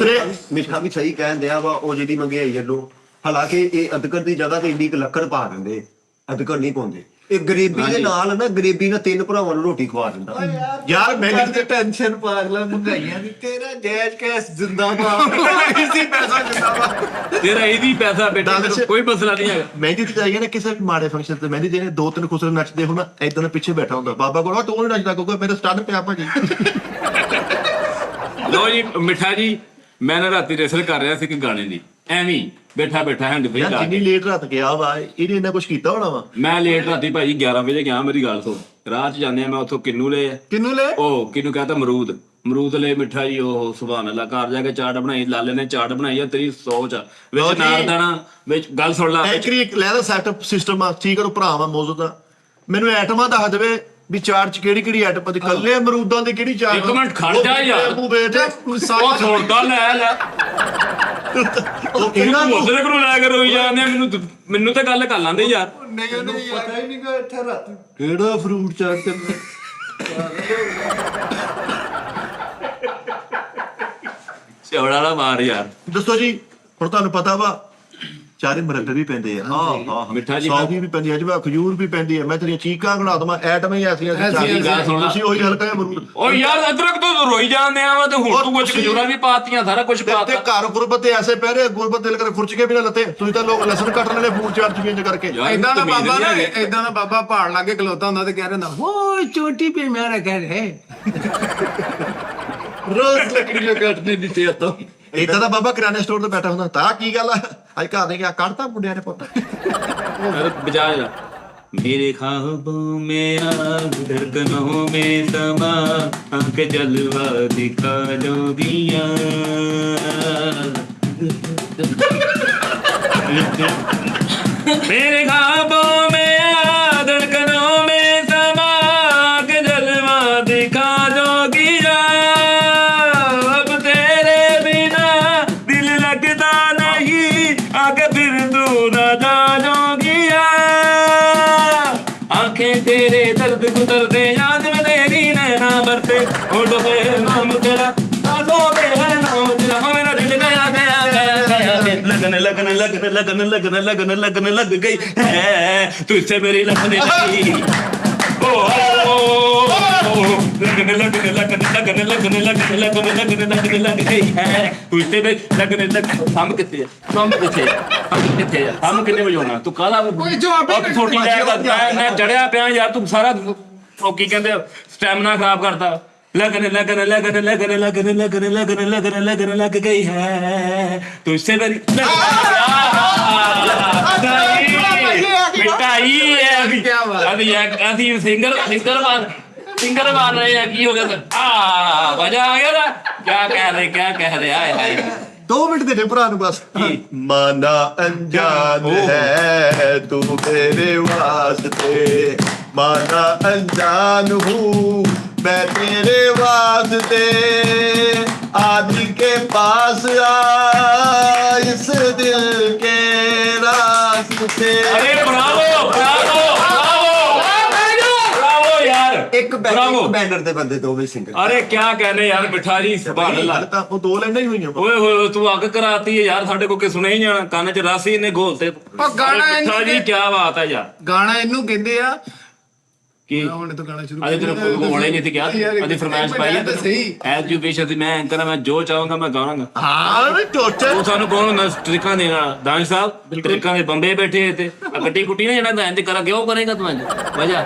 ਮਿੱਠਾ ਵੀ ਸਹੀ ਕਹਿਣ ਦਿਆ ਵਾ। ਉਹ ਜਿਹੜੀ ਮੰਗਿਆਈ ਜੱਲੋ ਹਾਲਾਂਕਿ ਇਹ ਅਦਕਰ ਦੀ ਜਗ੍ਹਾ ਤੇ ਇੰਨੀ ਕੁ ਲੱਕੜ ਪਾ ਦਿੰਦੇ ਅਦਕਰ ਨਹੀਂ ਪਾਉਂਦੇ। ਇਹ ਗਰੀਬੀ ਦੇ ਨਾਲ ਨਾ ਗਰੀਬੀ ਨਾਲ 3 ਭਰਾਵਾਂ ਨੂੰ ਰੋਟੀ ਖਵਾ ਦਿੰਦਾ। ਯਾਰ ਮੈਂ ਤੇ ਟੈਨਸ਼ਨ ਪਾਗਲਾ ਮਹਿੰਗਾਈਆਂ ਦੀ ਤੇਰਾ ਜਾਇਜ਼ ਕੈਸ ਜਿੰਦਾਬਾਦ। ਇਸੇ ਪੈਸਾ ਜਿੰਦਾਬਾਦ। ਤੇਰਾ ਇਹ ਵੀ ਪੈਸਾ ਬੇਟਾ ਤੈਨੂੰ ਕੋਈ ਮਸਲਾ ਨਹੀਂ ਹੈਗਾ। ਮਹਿੰਦੀ ਤੇ ਜਾਈਏ ਨਾ ਕਿਸੇ ਵੀ ਮਾੜੇ ਫੰਕਸ਼ਨ ਤੇ ਮਹਿੰਦੀ ਜਿਹਨੇ 2-3 ਖੁਸਰੇ ਨੱਚਦੇ ਹੁਣ ਏਦਾਂ ਦੇ ਪਿੱਛੇ ਬੈਠਾ ਹੁੰਦਾ ਬਾਬਾ ਕੋਲ ਤੂੰ ਨਹੀਂ ਨੱਚਦਾ ਕਿਉਂਕਿ ਮੇਰੇ ਸਟੰਡ ਪਿਆ ਭਾਜੀ। ਲੋ ਜੀ ਮਿੱਠਾ ਜੀ ਮੈਂ ਨਾ ਰਾਤੀ ਰੈਸਲ ਕਰ ਰਿਹਾ ਸੀ ਕਿ ਗਾਣੇ ਦੀ ਐਵੇਂ ਬੈਠਾ ਹੈਂਡ ਫ੍ਰੀ ਯਾਰ ਲਾ ਜਿੰਨੀ ਕੇ। ਲੇਟ ਰਾਤ ਗਿਆ ਵਾ ਇਹਨੇ ਇੰਨਾ ਕੁਝ ਕੀਤਾ ਹੋਣਾ ਵਾ। ਮੈਂ ਲੇਟ ਰਾਤੀ ਭਾਈ 11 ਵਜੇ ਗਿਆ। ਮੇਰੀ ਗੱਲ ਸੁਣ ਰਾਹ 'ਚ ਜਾਂਦੇ ਆ ਮੈਂ ਉੱਥੋਂ ਕਿੰਨੂ ਲਏ ਕਿੰਨੂੰ ਲੈ ਉਹ ਕਿੰਨੂ ਕਹਤਾ ਅਮਰੂਦ ਲੈ ਮਿੱਠਾ ਜੀ ਉਹ ਸੁਭਾਨ ਅੱਲਾ ਘਰ ਜਾ ਕੇ ਚਾਟ ਬਣਾਈ ਲਾਲੇ ਨੇ ਚਾਟ ਬਣਾਈ ਆ ਤੇਰੀ ਸੋਚ ਆ ਲਓ ਵਿੱਚ ਜੀ। ਨਾਰਦਾਣਾ ਵਿੱਚ ਗੱਲ ਸੁਣ ਲਾ ਐਕਚੁਅਲੀ ਇੱਕ ਲੈਦਾ ਸੈਟਅਪ ਸਿਸਟਮ ਆ ਠੀਕ ਹੈ ਉਹ ਭਰਾਵਾ ਮੌਜੂਦ ਦਾ ਮੈਨੂੰ ਐਟਮਾਂ ਦੱਸ ਦੇਵੇ ਵੀ ਚਾਟ ਚ ਕਿਹੜੀ ਆਈਟਮ ਦੀ ਕੱਲੇ ਅਮਰੂਦਾਂ ਦੀ ਕਿਹੜੀ ਚਾਟ? ਇੱਕ ਮਿੰਟ ਖੜ ਜਾ ਯਾਰ। ਉਹ ਬੇਟੇ ਉਹ ਸੁਣਦਾ ਲੈ ਉਹ ਇਹਨਾਂ ਕਿਹਨਾਂ ਨੂੰ ਉਸਰੇ ਕੋਲ ਲੈ ਕੇ ਰੋਈ ਜਾਂਦੇ ਆ। ਮੈਨੂੰ ਤਾਂ ਗੱਲ ਕਰ ਲਾਂਦੇ ਯਾਰ। ਪਤਾ ਹੀ ਨਹੀਂ ਕਿ ਇੱਥੇ ਰਾਤ ਕਿਹੜਾ ਫਰੂਟ ਚਾਟ ਕਰਨਾ। ਚੌੜਾ ਵਾਲਾ ਮਾਰ ਯਾਰ। ਦੱਸੋ ਜੀ ਹੁਣ ਤੁਹਾਨੂੰ ਪਤਾ ਵਾ ਚਾਰੇ ਮਰੱਬੇ ਵੀ ਪੈਂਦੇ ਆ ਮਿੱਠਾ ਜੀ ਸੌਗੀ ਵੀ ਪੈਂਦੀ ਹੈ ਜਿਵੇਂ ਖਜੂਰ ਵੀ ਪੈਂਦੀ ਹੈ ਮੈਂ ਤੇਰੀਆਂ ਚੀਕਾਂ ਬਣਾ ਦਵਾਂ ਐਟਮ ਹੀ ਐਸੀਆਂ ਐਸੀਆਂ ਗੱਲ ਸੁਣ ਲਾ। ਤੁਸੀਂ ਉਹੀ ਹਲਕਾ ਜਿਹਾ ਅਮਰੂਦ ਓ ਯਾਰ ਅਦਰਕ ਤੋਂ ਰੋਈ ਜਾਂਦੇ ਆ ਵਾ ਤੇ ਹੁਣ ਤੂੰ ਕੁਝ ਖਜੂਰਾਂ ਵੀ ਪਾਤੀਆਂ ਸਾਰਾ ਕੁਝ ਤੇ ਪਾਤਾ ਘਰ ਗੁਰਬਤ ਤੇ ਐਸੇ ਪੈ ਰਹੇ ਗੁਰਬਤ ਦਿਲ ਕਰ ਖੁਰਚ ਕੇ ਵੀ ਨਾ ਲੱਤੇ ਤੁਸੀਂ ਤਾਂ ਲੋਕ ਲਸਣ ਕੱਟ ਲੈਣੇ ਫੂਡ ਚਾਰਟ ਚੀਜ਼ ਕਰਕੇ ਯਾਰ, ਏਦਾਂ ਦਾ ਤਮੀਜ਼ ਬਾਬਾ ਨਹੀਂ ਨਾ ਹੈਗੀ। ਏਦਾਂ ਦਾ ਬਾਬਾ ਪਹਾੜ ਲਾਗੇ ਖਲੋਤਾ ਹੁੰਦਾ ਤੇ ਕਹਿ ਰਿਹਾ ਹੁੰਦਾ ਓ ਚੋਟੀ ਪੇ ਮੇਰਾ ਘਰ ਹੈ रोज लकड़ी काटने नीचे आता हूँ। ਇਦਾਂ ਦਾ ਬਾਬਾ ਕਿਰਾਣੇ ਸਟੋਰ ਤੇ ਬੈਠਾ ਹੁੰਦਾ ਤਾਂ ਕੀ ਗੱਲ ਆ ਅੱਜ ਘਰ ਦੇ ਗਿਆ ਕੱਢਤਾ ਮੁੰਡਿਆਂ ਨੇ ਪੁੱਤ अरे बजा जा मेरे ख्वाबों में आग धड़कनों में समा आंख जलवा दिखा जोगिया मेरे ख्वाबों में आग धड़कनों में समा आंख जलवा दिखा जोगिया अब तेरे बिना दिल लगता नहीं आगे फिर तू न जा जोगिया आंखें तेरे दर्द गुजरते याद में तेरी नैना बरते होठों पे है नाम तेरा आंखों पे है नाम तेरा मेरा दिल गया गया गया गया लगन लगन लगन लगन लगन लगन लगन लग गई है तुझसे मेरी लगने लगी लगन लगन लगन लगन लगन लगन लगन लगन लगन लग गई है तुझसे मेरी लगने लग हम कितने हम कितने बजे होना तू काला ਓਏ ਜੋ ਆਪੇ ਛੋਟੀ ਮੈਂ ਚੜਿਆ ਪਿਆ ਯਾਰ ਤੂੰ ਸਾਰਾ ਉਹ ਕੀ ਕਹਿੰਦੇ ਸਟੈਮਿਨਾ ਖਰਾਬ ਕਰਤਾ लगन लगन लगन लगन लगन लगन लगन लगन लगन लग गई है तुझसे मेरी मिठाई है क्या बात। अभी सिंगर मान रहे हैं की हो गया मजा आ गया ना क्या कह रहे हाय हाय 2 ਮਿੰਟ ਦੇ ਭਰਾ ਨੂੰ ਬਸ ਮਾਨਾ ਅਣਜਾਨ ਹੈ ਤੂੰ ਮੇਰੇ ਵਾਸਤੇ ਮਾਨਾ ਅਣਜਾਨ ਹੂੰ मैं तेरे वास्ते आदि के पास आ इस दिल के रास्ते अरे ब्रावो ब्रावो ब्रावो ब्रावो यार ਇੱਕ ब्रावो ਬੈਨਰ ਦੇ ਬੰਦੇ ਦੋਵੇਂ ਸਿੰਗਰ अरे क्या कहने यार मिठा जी सुभान अल्लाह ਤਾਂ ਉਹ 2 ਲਾਈਨਾਂ ਹੀ ਹੋਈਆਂ ਓਏ ਹੋਏ ਤੂੰ ਅੱਗ ਕਰਾਤੀ ਹੈ ਯਾਰ ਸਾਡੇ ਕੋਲ ਕਿ ਸੁਣਿਆ ਹੀ ਜਾਣਾ ਕੰਨ 'ਚ ਰਸ ਹੀ ਇਹਨੇ ਘੋਲ ਤੇ ਉਹ ਗਾਣਾ ਅਰੇ ਮਿੱਠਾ ਜੀ ਇਹਨੂੰ ਕੀ ਬਾਤ ਹੈ ਯਾਰ ਗਾਣਾ ਇਹਨੂੰ ਕਹਿੰਦੇ ਆ ਕੀ ਹੁਣ ਤੋਂ ਗਾਣਾ ਸ਼ੁਰੂ ਅਜੇ ਤੇਰੇ ਹੋਣੇ ਨਹੀਂ ਸੀ ਕਿਹਾ ਅਜੇ ਫਰਮਾਇਸ਼ ਪਾਈ ਹੈ ਸਹੀ ਐਜ ਯੂ ਵਿਸ਼ ਮੈਂ ਐਂਕਰ ਮੈਂ ਜੋ ਚਾਹੂੰਗਾ ਮੈਂ ਗਾਵਾਂਗਾ ਹਾਂ ਵੀ ਟੋਚਰ ਉਹ ਸਾਨੂੰ ਕੌਣ ਹੁੰਦਾ ਟ੍ਰਿਕਾਂ ਦੇਣ ਵਾਲਾ ਦਾਨ ਸਾਹਿਬ ਟ੍ਰਿਕਾਂ ਦੇ ਬੰਬੇ ਬੈਠੇ ਤੇ ਆ ਗੱਡੀ ਕੁੱਟੀ ਨਾ ਜਿਹੜਾ ਇੰਜ ਕਰਾ ਕਿਉਂ ਕਰੇਗਾ ਤੂੰ ਇੰਜ ਵਜਾ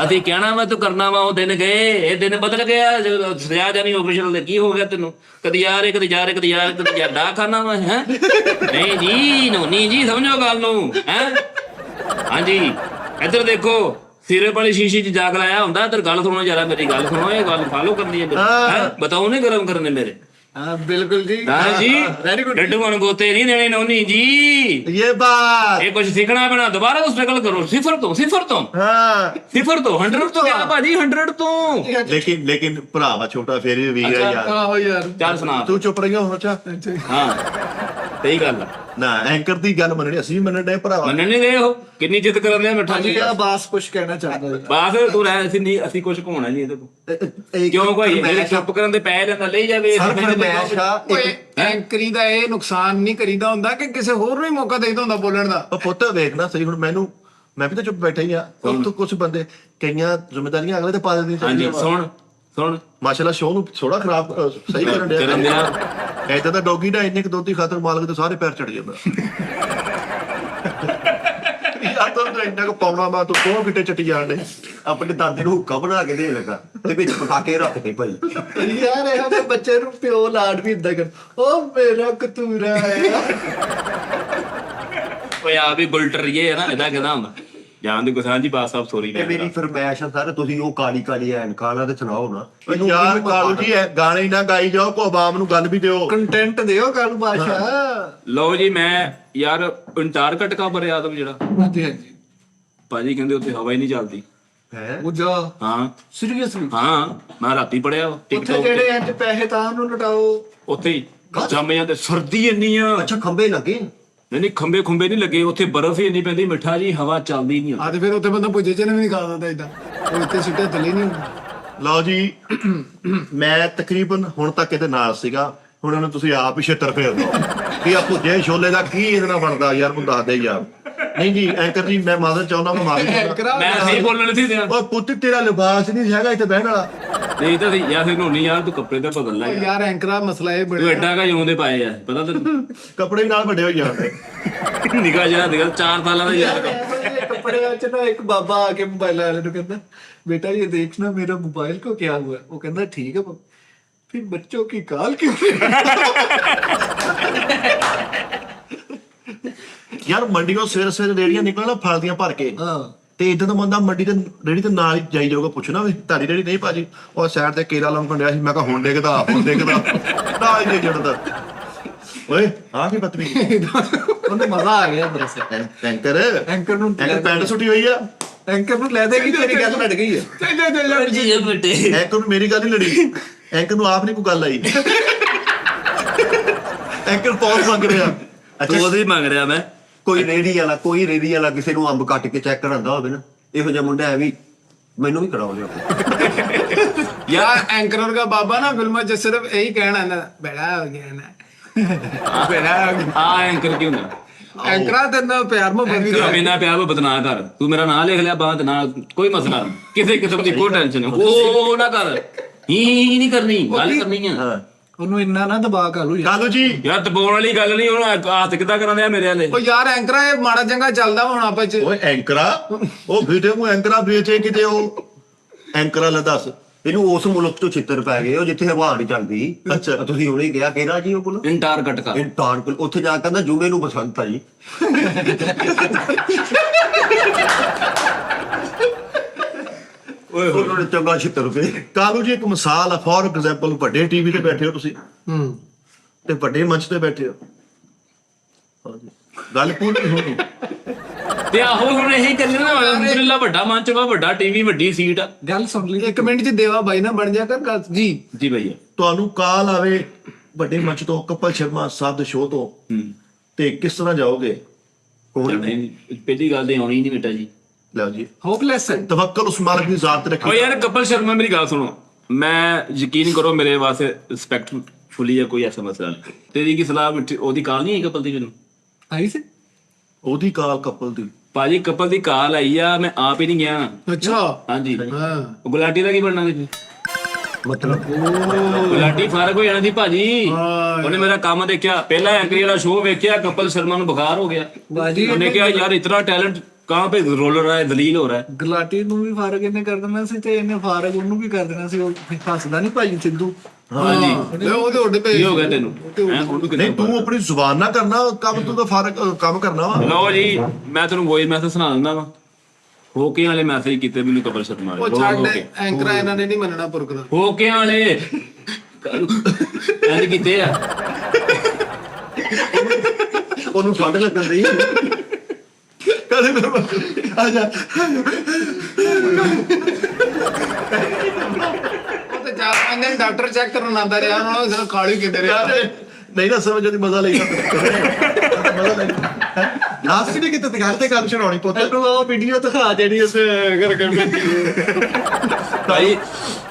ਅਸੀਂ ਕਹਿਣਾ ਵਾ ਤੂੰ ਕਰਨਾ ਵਾ ਉਹ ਦਿਨ ਗਏ ਇਹ ਦਿਨ ਬਦਲ ਗਿਆ ਸਜ਼ਾ ਜਾਨੀ ਆਪਰੇਸ਼ਨ ਦੇ ਕੀ ਹੋ ਗਿਆ ਤੈਨੂੰ ਕਦੀ ਯਾਰ ਕਦੀ ਯਾਰ ਕਦੀ ਯਾਰ ਕਦੀ ਯਾਰ ਦਾ ਖਾਣਾ ਵਾ ਹੈ ਨਹੀਂ ਜੀ ਨੋਨੀ ਜੀ ਸਮਝੋ ਗੱਲ ਨੂੰ ਹੈ ਹਾਂਜੀ ਇੱਧਰ ਦੇਖੋ ਸਿਰੇ ਵਾਲੀ ਸ਼ੀਸ਼ੀ 'ਚ ਜਾਗ ਲਾਇਆ ਹੁੰਦਾ ਤੇ ਗੱਲ ਸੁਣੋ ਜਰਾ ਮੇਰੀ ਗੱਲ ਸੁਣੋ ਇਹ ਗੱਲ ਫਾਲੋ ਕਰਨੀ ਹੈ ਹੈ ਬਤਾਓ ਨੇ ਗਰਮ ਕਰਨੇ ਮੇਰੇ हाँ बिल्कुल जी ਦਾਦਾ ਜੀ वेरी गुड ਡੱਡੂ ਨੂੰ ਗੋਤੇ ਨਹੀਂ ਦੇਣੇ ਨੋਨੀ ਜੀ ਇਹ ਬਾਤ ਇਹ ਕੁਝ ਸਿੱਖਣਾ ਪੈਣਾ ਦੁਬਾਰਾ ਤੋਂ ਸਟਰਗਲ ਕਰੋ ਸਿਫਰ ਤੋਂ ਹਾਂ 100 ਤੋਂ ਗਿਆ ਭਾਜੀ 100 ਤੋਂ ਲੇਕਿਨ ਭਰਾਵਾ ਛੋਟਾ ਫੇਰ ਵੀ ਵੀਰ ਹੈ ਯਾਰ हाँ यार ਚੱਲ ਸੁਣਾ ਤੂੰ ਚੁੱਪ ਰਹੀ ਹੋ ਅੱਛਾ ਹਾਂ ਸਹੀ ਗੱਲ ਆ ਨਾ ਐਂਕਰ ਦੀ ਗੱਲ ਮੰਨਣੀ ਅਸੀਂ ਵੀ ਮੰਨਣ ਦੇ ਭਰਾਵਾ ਮੰਨਣ ਨਹੀਂ ਰਹੇ ਹੋ ਕਿੰਨੀ ਜਿੱਦ ਕਰਦੇ ਆ ਮਿੱਠਾ ਜੀ जी बास कुछ कहना चाहता है ਬਾਸ ਤੂੰ ਰਹਿ ਅਸੀਂ ਨਹੀਂ ਅਸੀਂ ਕੁਝ ਘੋਣਾ ਨਹੀਂ ਇਹਦੇ ਕੋਲ ਕਿਉਂ ਕੋਈ ਇਹ ਚੁੱਪ ਕਰਨ ਦੇ ਪੈ ਲੈਂਦਾ ਲਈ ਜਾਵੇ ਓਏ ਐਂਕਰੀ ਦਾ ਇਹ ਨੁਕਸਾਨ ਨਹੀਂ ਕਰੀਦਾ ਹੁੰਦਾ ਕਿ ਕਿਸੇ ਹੋਰ ਨੂੰ ਹੀ ਮੌਕਾ ਦੇਈਦਾ ਹੁੰਦਾ ਬੋਲਣ ਦਾ ਉਹ ਪੁੱਤ ਵੇਖਣਾ ਸਹੀ ਹੁਣ ਮੈਨੂੰ ਮੈਂ ਵੀ ਤਾਂ ਚੁੱਪ ਬੈਠਾ ਹੀ ਆ ਉਹ ਤੋਂ ਕੁਝ ਬੰਦੇ ਕਈਆਂ ਜ਼ਿੰਮੇਵਾਰੀਆਂ ਅਗਲੇ ਤੇ ਪਾ ਦਿੰਦੇ ਹਾਂਜੀ ਸੁਣ ਮਾਸ਼ਾਅੱਲਾ ਸ਼ੋਅ ਨੂੰ ਥੋੜਾ ਖਰਾਬ ਸਹੀ ਕਰਨ ਕਰਨ ਡਿਆ ਦੇਣਾ ਐਦਾਂ ਦਾ ਡੌਗੀ ਦਾ ਇੰਨੇ ਕੁ ਦੁੱਧ ਦੀ ਖਾਤਰ ਮਾਲਕ ਦੇ ਸਾਰੇ ਪੈਰ ਚੜ ਜਾਂਦਾ ਯਾਰ ਤੂੰ ਇੰਨਾ ਕੁ ਪਾਉਣਾ ਮੈਂ ਤੂੰ ਕੋਹ ਕਿਤੇ ਚੱਟੀ ਜਾਣ ਦੇ ਆਪਣੇ ਦਾਦੇ ਨੂੰ ਹੁੱਕਾ ਬਣਾ ਕੇ ਦੇਣ ਲੱਗਾ ਤੇ ਵਿੱਚ ਪਟਾਕੇ ਰੱਖ ਦੇ ਭਾਈ यार ये हमें बच्चे नु प्यो लाड भी इदा कर ओ मेरा कतूरा है ਓਏ ਆ ਵੀ ਬੁਲਟਰ ਇਹ ਹੈ ਨਾ ਇਹਦਾ ਕਿਹਦਾ ਹੁੰਦਾ ਜਾਨ ਦੀ ਗੁਸਾਂ ਜੀ ਬਾਸ ਸਾਹਿਬ ਸੋਰੀ ਤੇ ਮੇਰੀ ਫਰਮਾਇਸ਼ ਆ ਸਰ ਤੁਸੀਂ ਉਹ ਕਾਲੀ ਕਾਲੀ ਐਨਕਾਂ ਵਾਲਾ ਤੇ ਸੁਣਾਓ ਨਾ ਯਾਰ ਕਾਲੂ ਜੀ ਇਹ ਗਾਣੇ ਹੀ ਨਾ ਗਾਈ ਜਾਓ ਕੋ ਆਵਾਮ ਨੂੰ ਗੱਲ ਵੀ ਦਿਓ कंटेंट दियो कल बादशाह ਲਓ ਜੀ ਮੈਂ ਯਾਰ ਅੰਟਾਰਕਟਿਕਾ ਪਰ ਆਦਮ ਜਿਹੜਾ हाँ जी ਭਾਜੀ ਕਹਿੰਦੇ ਉੱਥੇ ਹਵਾ ਹੀ ਨਹੀਂ ਚੱਲਦੀ ਹੈ मुझा ਹਾਂ सीरियसली ਹਾਂ ਮੈਂ ਰਾਤੀ ਪੜਿਆ ਉੱਥੇ ਟਿਕਟੌਕ ਜਿਹੜੇ ਇੰਜ ਪੈਸੇ ਤਾਂ ਉਹਨੂੰ ਲਟਾਓ ਉੱਥੇ ਹੀ ਜੰਮ ਜਾਂਦੇ ਸਰਦੀ ਇੰਨੀ ਆ ਅੱਛਾ ਖੰਬੇ ਲੱਗੇ ਨਹੀਂ ਖੰਬੇ ਖੁੰਬੇ ਨਹੀਂ ਲੱਗੇ ਉੱਥੇ ਬਰਫ਼ ਹੀ ਇੰਨੀ ਪੈਂਦੀ ਮਿੱਠਾ ਜੀ ਹਵਾ ਚੱਲਦੀ ਨਹੀਂ ਆ ਤੇ ਫਿਰ ਉੱਥੇ ਬੰਦਾ ਪੁੱਜੇ ਚ ਵੀ ਨਹੀਂ ਖਾ ਦਿੰਦਾ ਇਦਾਂ ਉਹ ਇੱਥੇ ਸਿੱਟੇ ਥੱਲੇ ਨਹੀਂ ਹੁੰਦਾ ਲਓ ਜੀ ਮੈਂ ਤਕਰੀਬਨ ਹੁਣ ਤੱਕ ਇਹਦੇ ਨਾਲ ਸੀਗਾ ਹੁਣ ਉਹਨੂੰ ਤੁਸੀਂ ਆਪ ਹੀ ਛੇਤਰ ਫੇਰ ਦੋ ਕਿ ਆ ਭੁੱਜੇ ਛੋਲੇ ਦਾ ਕੀ ਇਹਦੇ ਨਾਲ ਬਣਦਾ ਯਾਰ ਮੈਨੂੰ ਦੱਸ ਦੇ ਯਾਰ। ਨਹੀਂ ਜੀ ਐਂਕਰ ਜੀ ਮੈਂ ਮਾਜ਼ਰ ਚਾਹੁੰਦਾ ਮੈਂ ਮਾਫੀ ਚਾਹੁੰਦਾ। ਮੈਂ ਸਹੀ ਬੋਲਣ ਸੀ ਦਿਆਂ ਓਏ ਪੁੱਤ ਤੇਰਾ ਲਿਬਾਸ ਨਹੀਂ ਹੈਗਾ ਇੱਥੇ ਬਹਿਣ ਵਾਲਾ। ਨਹੀਂ ਤਾਂ ਯਾਰ ਫਿਰ ਨੋਨੀ ਯਾਰ ਤੂੰ ਕੱਪੜੇ ਤਾਂ ਬਦਲ ਲੈ ਯਾਰ ਐਂਕਰਾ ਮਸਲਾ ਇਹ ਤੂੰ ਬੜਾ ਐਡਾ ਕਾ ਜਿਉਂਦੇ ਪਾਏ ਆ ਪਤਾ ਤੈਨੂੰ ਕੱਪੜੇ ਵੀ ਨਾਲ ਵੱਡੇ ਹੋ ਜਾਂਦੇ। ਨਿਕਾ ਜਿਹੜਾ ਨਿਕਲ 4 ਸਾਲਾਂ ਦਾ ਯਾਰ कपड़े च ना एक बाबा आके मोबाइल वाले ने कहता बेटा ये देखना मेरा मोबाइल को क्या हुआ। वो कहता ठीक है फिर बच्चों की काल क्यों ਯਾਰ ਮੰਡੀੋਂ ਸਵੇਰੇ ਸਵੇਰੇ ਰੇੜੀਆਂ ਨਿਕਲਣਾ ਫਲ ਦੀਆਂ ਭਰ ਕੇ हाँ ਤੇ ਇਦਾਂ ਦਾ ਬੰਦਾ ਮੰਡੀ ਤੇ ਰੇੜੀ ਤੇ ਨਾਲ ਹੀ ਜਾਈ ਜਾਊਗਾ ਪੁੱਛਣਾ ਵੀ ਤੁਹਾਡੀ ਰੇੜੀ ਨਹੀਂ ਭਾਜੀ ਉਹ ਸਾਈਡ ਤੇ ਕੇਰਾ ਲਾਉਣ ਡਿਆ ਸੀ ਮੈਂ ਕਿਹਾ ਹੁਣ ਡਿੱਗਦਾ ਹੁਣ ਡਿੱਗਦਾ ਨਾਲ ਹੀ ਜੜਦਾ। ਓਏ ਆ ਕੀ ਬਤਮੀ उन्हें मजा आ गया अंदर से ਐਂਕਰ एंकर नु ਐਂਕਰ ਪੈਂਟ ਸੁੱਟੀ ਹੋਈ ਆ। एंकर नु ले देगी तेरी गल लड़ गई है। ਜੀ ਬੇਟੇ ਐਂਕਰ ਨੂੰ ਮੇਰੀ ਗੱਲ ਹੀ ਲੜੀ ਐਂਕਰ ਨੂੰ ਆਪ ਨਹੀਂ ਕੋਈ ਗੱਲ ਆਈ। ਐਂਕਰ ਪੌਸ ਮੰਗ ਰਿਹਾ। ਤੂੰ ਉਹਦੀ ਮੰਗ ਰਿਹਾ ਮੈਂ ਕੋਈ ਰੇੜੀ ਵਾਲਾ ਕਿਸੇ ਨੂੰ ਅੰਬ ਕੱਟ ਕੇ ਚੈੱਕ ਕਰਾਂਦਾ ਹੋਵੇ ਨਾ ਇਹੋ ਜਿਹਾ ਮੁੰਡਾ ਐ ਵੀ ਮੈਨੂੰ ਵੀ ਕਰਾਓ ਲਿਆ। यार एंकरर का बाबा ना फिल्म च सिर्फ यही कहना है ना बड़ा हो गया ना बड़ा हो गया। ਆ ਐਂਕਰ ਕਿਉਂ ਨਾ एंकरा तेरे प्यार मोहब्बत भी ਮੇਰਾ ਪਿਆਰ ਉਹ ਬਦਨਾ ਕਰ ਤੂੰ ਮੇਰਾ ਨਾਂ ਲਿਖ ਲਿਆ ਬਾਅਦ ਨਾ ਕੋਈ ਮਸਲਾ ਨਹੀਂ ਕਿਸੇ ਕਿਸਮ ਦੀ ਕੋਈ ਟੈਨਸ਼ਨ ਨਹੀਂ ਉਹ ਨਾ ਕਰ ਹੀ ਨਹੀਂ ਕਰਨੀ ਗੱਲ ਕਰਨੀ ਆ ਉਹਨੂੰ ਇੰਨਾ ਨਾ ਦਬਾ ਕਾਲੂ ਯਾਰ। ਕਾਲੂ ਜੀ ਯਾਰ ਦਬਾਉਣ ਵਾਲੀ ਗੱਲ ਨਹੀਂ ਹੁਣ ਹੱਥ ਕਿੱਦਾਂ ਕਰਾਂਦੇ ਆ ਮੇਰੇ ਵਾਲੇ ओ यार एंकरा ये माड़ा चंगा चलदा वा हुण आपस च ਓਏ ਐਂਕਰਾ ਉਹ ਵੀਡੀਓ ਨੂੰ ਐਂਕਰਾ ਵੇਚੇ ਕਿਤੇ ਉਹ ਐਂਕਰਾ ਲੈ ਦੱਸ। ਇਹਨੂੰ ਉਸ ਮੁਲਕ ਤੋਂ ਛਿੱਤਰ ਪੈ ਗਏ ਉਹ ਜਿੱਥੇ ਹਵਾ ਨਹੀਂ ਚੱਲਦੀ। ਅੱਛਾ। ਤੁਸੀਂ ਹੁਣੇ ਗਿਆ ਕਿਹੜਾ ਜੀ ਉਹ ਕੋਲ ਇੰਟਾਰ ਕੱਟ ਕਰ ਇੰਟਾਰਕਲ ਉੱਥੇ ਜਾ ਕੇ ਕਹਿੰਦਾ ਜੁਮੇ ਨੂੰ ਬਸੰਤ ਆ ਜੀ। ਓਏ ਉਹਨਾਂ ਨੇ ਚੰਗਾ ਛਿੱਤਰ ਰੁਪਏ। ਕਾਲੂ ਜੀ ਇੱਕ ਮਿਸਾਲ ਆ ਫੋਰ ਐਗਜ਼ਾਮਪਲ ਵੱਡੇ ਟੀਵੀ ਤੇ ਬੈਠੇ ਹੋ ਤੁਸੀਂ ਤੇ ਵੱਡੇ ਮੰਚ ਤੇ ਬੈਠੇ ਹੋ ਹਾਂਜੀ ਗੱਲ ਪੂਰੀ ਹੋਣੀ ਤੇ ਆਹੋ ਹੁਣ ਇਹੀ ਚੱਲਣਾ ਨਾ ਅਲਹਮਦੁਲਿਲਾ ਵੱਡਾ ਮੰਚ ਵਾ ਵੱਡਾ ਟੀਵੀ ਵੱਡੀ ਸੀਟ ਆ ਗੱਲ ਸੁਣ ਲਈ एक मिनट च देवा भाई ना बन जा कर जी ਜੀ ਭਈਆ ਤੁਹਾਨੂੰ ਕਾਲ ਆਵੇ ਵੱਡੇ ਮੰਚ ਤੋਂ ਕਪਲ ਸ਼ਰਮਾ ਸਾਹਿਬ ਦੇ ਸ਼ੋਅ ਤੋਂ ਤੇ ਕਿਸ ਤਰ੍ਹਾਂ ਜਾਓਗੇ? ਨਹੀਂ ਪਹਿਲੀ ਗੱਲ ਤੇ ਆਉਣੀ ਨਹੀਂ ਬੇਟਾ ਜੀ ਲਓ ਜੀ ਹੋਪਲੈਸ ਹੈ। ਤਵੱਕਲ ਉਸ ਮਾਲਕ ਦੀ ਜ਼ਾਤ ਤੇ ਓ ਰੱਖੀ। ਯਾਰ ਕਪਲ ਸ਼ਰਮਾ ਮੇਰੀ ਗੱਲ ਸੁਣੋ ਮੈਂ ਯਕੀਨ ਕਰੋ ਮੇਰੇ ਵਾਸਤੇ ਰਿਸਪੈਕਟਫੁਲੀ ਹੈ ਕੋਈ ਐਸਾ ਮਸਲਾ ਨਹੀਂ ਤੇਰੀ ਕੀ ਸਲਾਹ ਉਹਦੀ ਕਾਲ ਨਹੀਂ ਆਈ ਕਪਲ ਦੀ ਮੈਨੂੰ ਆਈ ਸੀ ਉਹਦੀ ਕਾਲ ਕਪਲ ਦੀ ਭਾਜੀ ਕਪਲ ਦੀ ਕਾਲ ਆਈ ਆ ਮੈਂ ਆਪ ਹੀ ਨਹੀਂ ਗਿਆ अच्छा ਹਾਂਜੀ हाँ ਉਹ ਗੁਲਾਟੀ ਦਾ ਕੀ ਬਣਨਾ ਸੀ ਮਤਲਬ ਗੁਲਾਟੀ ਫਰਕ ਹੋ ਜਾਣਾ ਸੀ ਭਾਜੀ ਉਹਨੇ ਮੇਰਾ ਕੰਮ ਦੇਖਿਆ ਪਹਿਲਾ ਐਂਕਰੀ ਵਾਲਾ ਸ਼ੋਅ ਵੇਖਿਆ ਕਪਲ ਸ਼ਰਮਾ ਨੂੰ ਬੁਖਾਰ ਹੋ ਗਿਆ ਬਾਜੀ ਉਹਨੇ ਕਿਹਾ ਯਾਰ ਇਤਨਾ ਟੈਲੈਂਟ ਕਹਾਂ पे रोल रहा है दलील हो रहा है ਗਲਾਟੀ ਨੂੰ ਵੀ ਫਾਰਗ ਇਹਨੇ ਕਰ ਦੇਣਾ ਸੀ ਤੇ ਇਹਨੇ ਫਾਰਗ ਉਹਨੂੰ ਵੀ ਕਰ ਦੇਣਾ ਸੀ। ਉਹ ਹੱਸਦਾ ਨਹੀਂ ਭਾਈ ਸਿੱਧੂ। ਹਾਂਜੀ ले ओदे ओडे पे ਕੀ ਹੋ ਗਿਆ ਤੈਨੂੰ ਹੈਂ, ਉਹਨੂੰ ਕਿੱਦਾਂ ਨਹੀਂ ਤੂੰ ਆਪਣੀ ਜ਼ੁਬਾਨ ਨਾਲ ਕਰਨਾ ਕੰਮ ਤੂੰ ਤਾਂ ਫਰਕ ਕੰਮ ਕਰਨਾ ਵਾ। ਲਓ ਜੀ ਮੈਂ ਤੁਹਾਨੂੰ ਵੌਇਸ ਮੈਸੇਜ ਸੁਣਾ ਦਿੰਦਾ ਵਾ ਹੋ ਕੇ ਵਾਲੇ ਮੈਸੇਜ ਕੀਤੇ ਮੈਨੂੰ ਕਪਲ ਸ਼ਰਮਾ ओ ਵਾਲੇ छाड़ एंकरा इन्हां ने नहीं मनना पुरकदा ਹੋ ਕੇ ਵਾਲੇ ਐਂਡ ਕੀਤੇ ਆ ਉਹਨੂੰ ਠੰਡ ਲੱਗਣ ਦੀ ਕਦੇ ਮੇਰੇ ਆ ਜਾ ਉਹ ਤੇ 4-5 ਦਿਨ ਡਾਕਟਰ ਚੈੱਕ ਕਰਨ ਆਂਦਾ ਰਿਹਾ ਉਹਨਾਂ ਨੂੰ ਸਿਰ ਕਾਲੀ ਕਿਤੇ ਰਿਹਾ ਨਹੀਂ ਨਾ ਸਮਝ ਆਦੀ ਮਜ਼ਾ ਲਈ ਮਜ਼ਾ ਲਈ ਲਾਸਟ ਨੇ ਕਿਤੇ ਗੱਲ ਤੇ ਗੱਲ ਸੁਣਾਉਣੀ ਪੁੱਤ। ਤੈਨੂੰ ਉਹ ਵੀਡੀਓ ਦਿਖਾ ਜਿਹੜੀ ਉਸ ਕਰ ਭਾਈ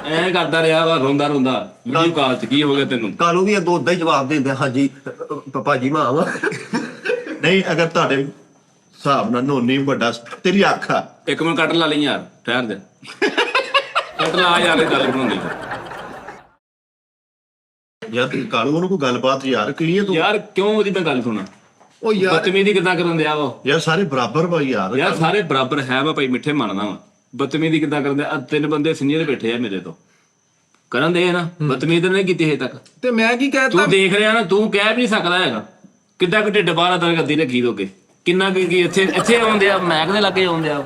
ਐ ਕਰਦਾ ਰਿਹਾ ਵਾ ਰੋਂਦਾ ਰੋਂਦਾ ਵੀਡੀਓ ਕਾਲ ਚ ਕੀ ਹੋ ਗਿਆ ਤੈਨੂੰ ਕਾਲੂ ਵੀ ਅੱਗੋਂ ਉਦਾਂ ਹੀ ਜਵਾਬ ਦਿੰਦੇ ਹਾਂਜੀ ਭਾਜੀ ਮਾਂ ਵਾ। ਨਹੀਂ ਅਗਰ ਤੁਹਾਡੇ ਹਿਸਾਬ ਨਾਲ ਨੋਨੀ ਵੱਡਾ ਤੇਰੀ ਅੱਖ ਆ ਇੱਕ ਮਿੰਟ ਕੱਟ ਲਾ ਲਈ ਯਾਰ ਠਹਿਰ ਜਾ ਕੱਟ ਲਾ ਯਾਰ ਇਹ ਗੱਲ ਬਣਾਉਂਦੀ ਯਾਰ ਕਾਲੂ ਉਹਨੂੰ ਕੋਈ ਗੱਲਬਾਤ ਯਾਰ ਕਲੀਅਰ ਤੂੰ ਯਾਰ ਕਿਉਂ ਉਹਦੀ ਮੈਂ ਗੱਲ ਸੁਣਾ ਉਹ ਯਾਰ ਬਦਤਮੀਜ਼ੀ ਕਿੱਦਾਂ ਕਰਨ ਦਿਆ ਵਾ ਯਾਰ ਸਾਰੇ ਬਰਾਬਰ ਵਾ ਯਾਰ। ਯਾਰ ਸਾਰੇ ਬਰਾਬਰ ਹੈ ਵਾ ਭਾਈ ਮਿੱਠੇ ਮੰਨਦਾ ਵਾ ਬਦਤਮੀਜ਼ੀ ਕਿੱਦਾਂ ਕਰਨ ਦਿਆ 3 ਬੰਦੇ ਸੀਨੀਅਰ ਬੈਠੇ ਆ ਮੇਰੇ ਤੋਂ ਕਰਨ ਦੇ ਨਾ ਬਦਤਮੀਜ਼ੀ ਨਹੀਂ ਕੀਤੀ ਹਜੇ ਤੱਕ ਤੇ ਮੈਂ ਕੀ ਕਹਿਤਾ ਤੂੰ ਦੇਖ ਰਿਹਾ ਨਾ ਤੂੰ ਕਹਿ ਵੀ ਨਹੀਂ ਸਕਦਾ ਹੈਗਾ ਕਿੱਦਾਂ ਕਿ ਢਿੱਡ ਬਾਹਰ ਦਰ ਗੱਦੀ ਰੱਖੀ ਦੋਗੇ ਕਿੰਨਾ ਕੀ ਇੱਥੇ ਆਉਂਦੇ ਆ ਮੈਕ ਦੇ ਲੱਗੇ ਆਉਂਦੇ ਆ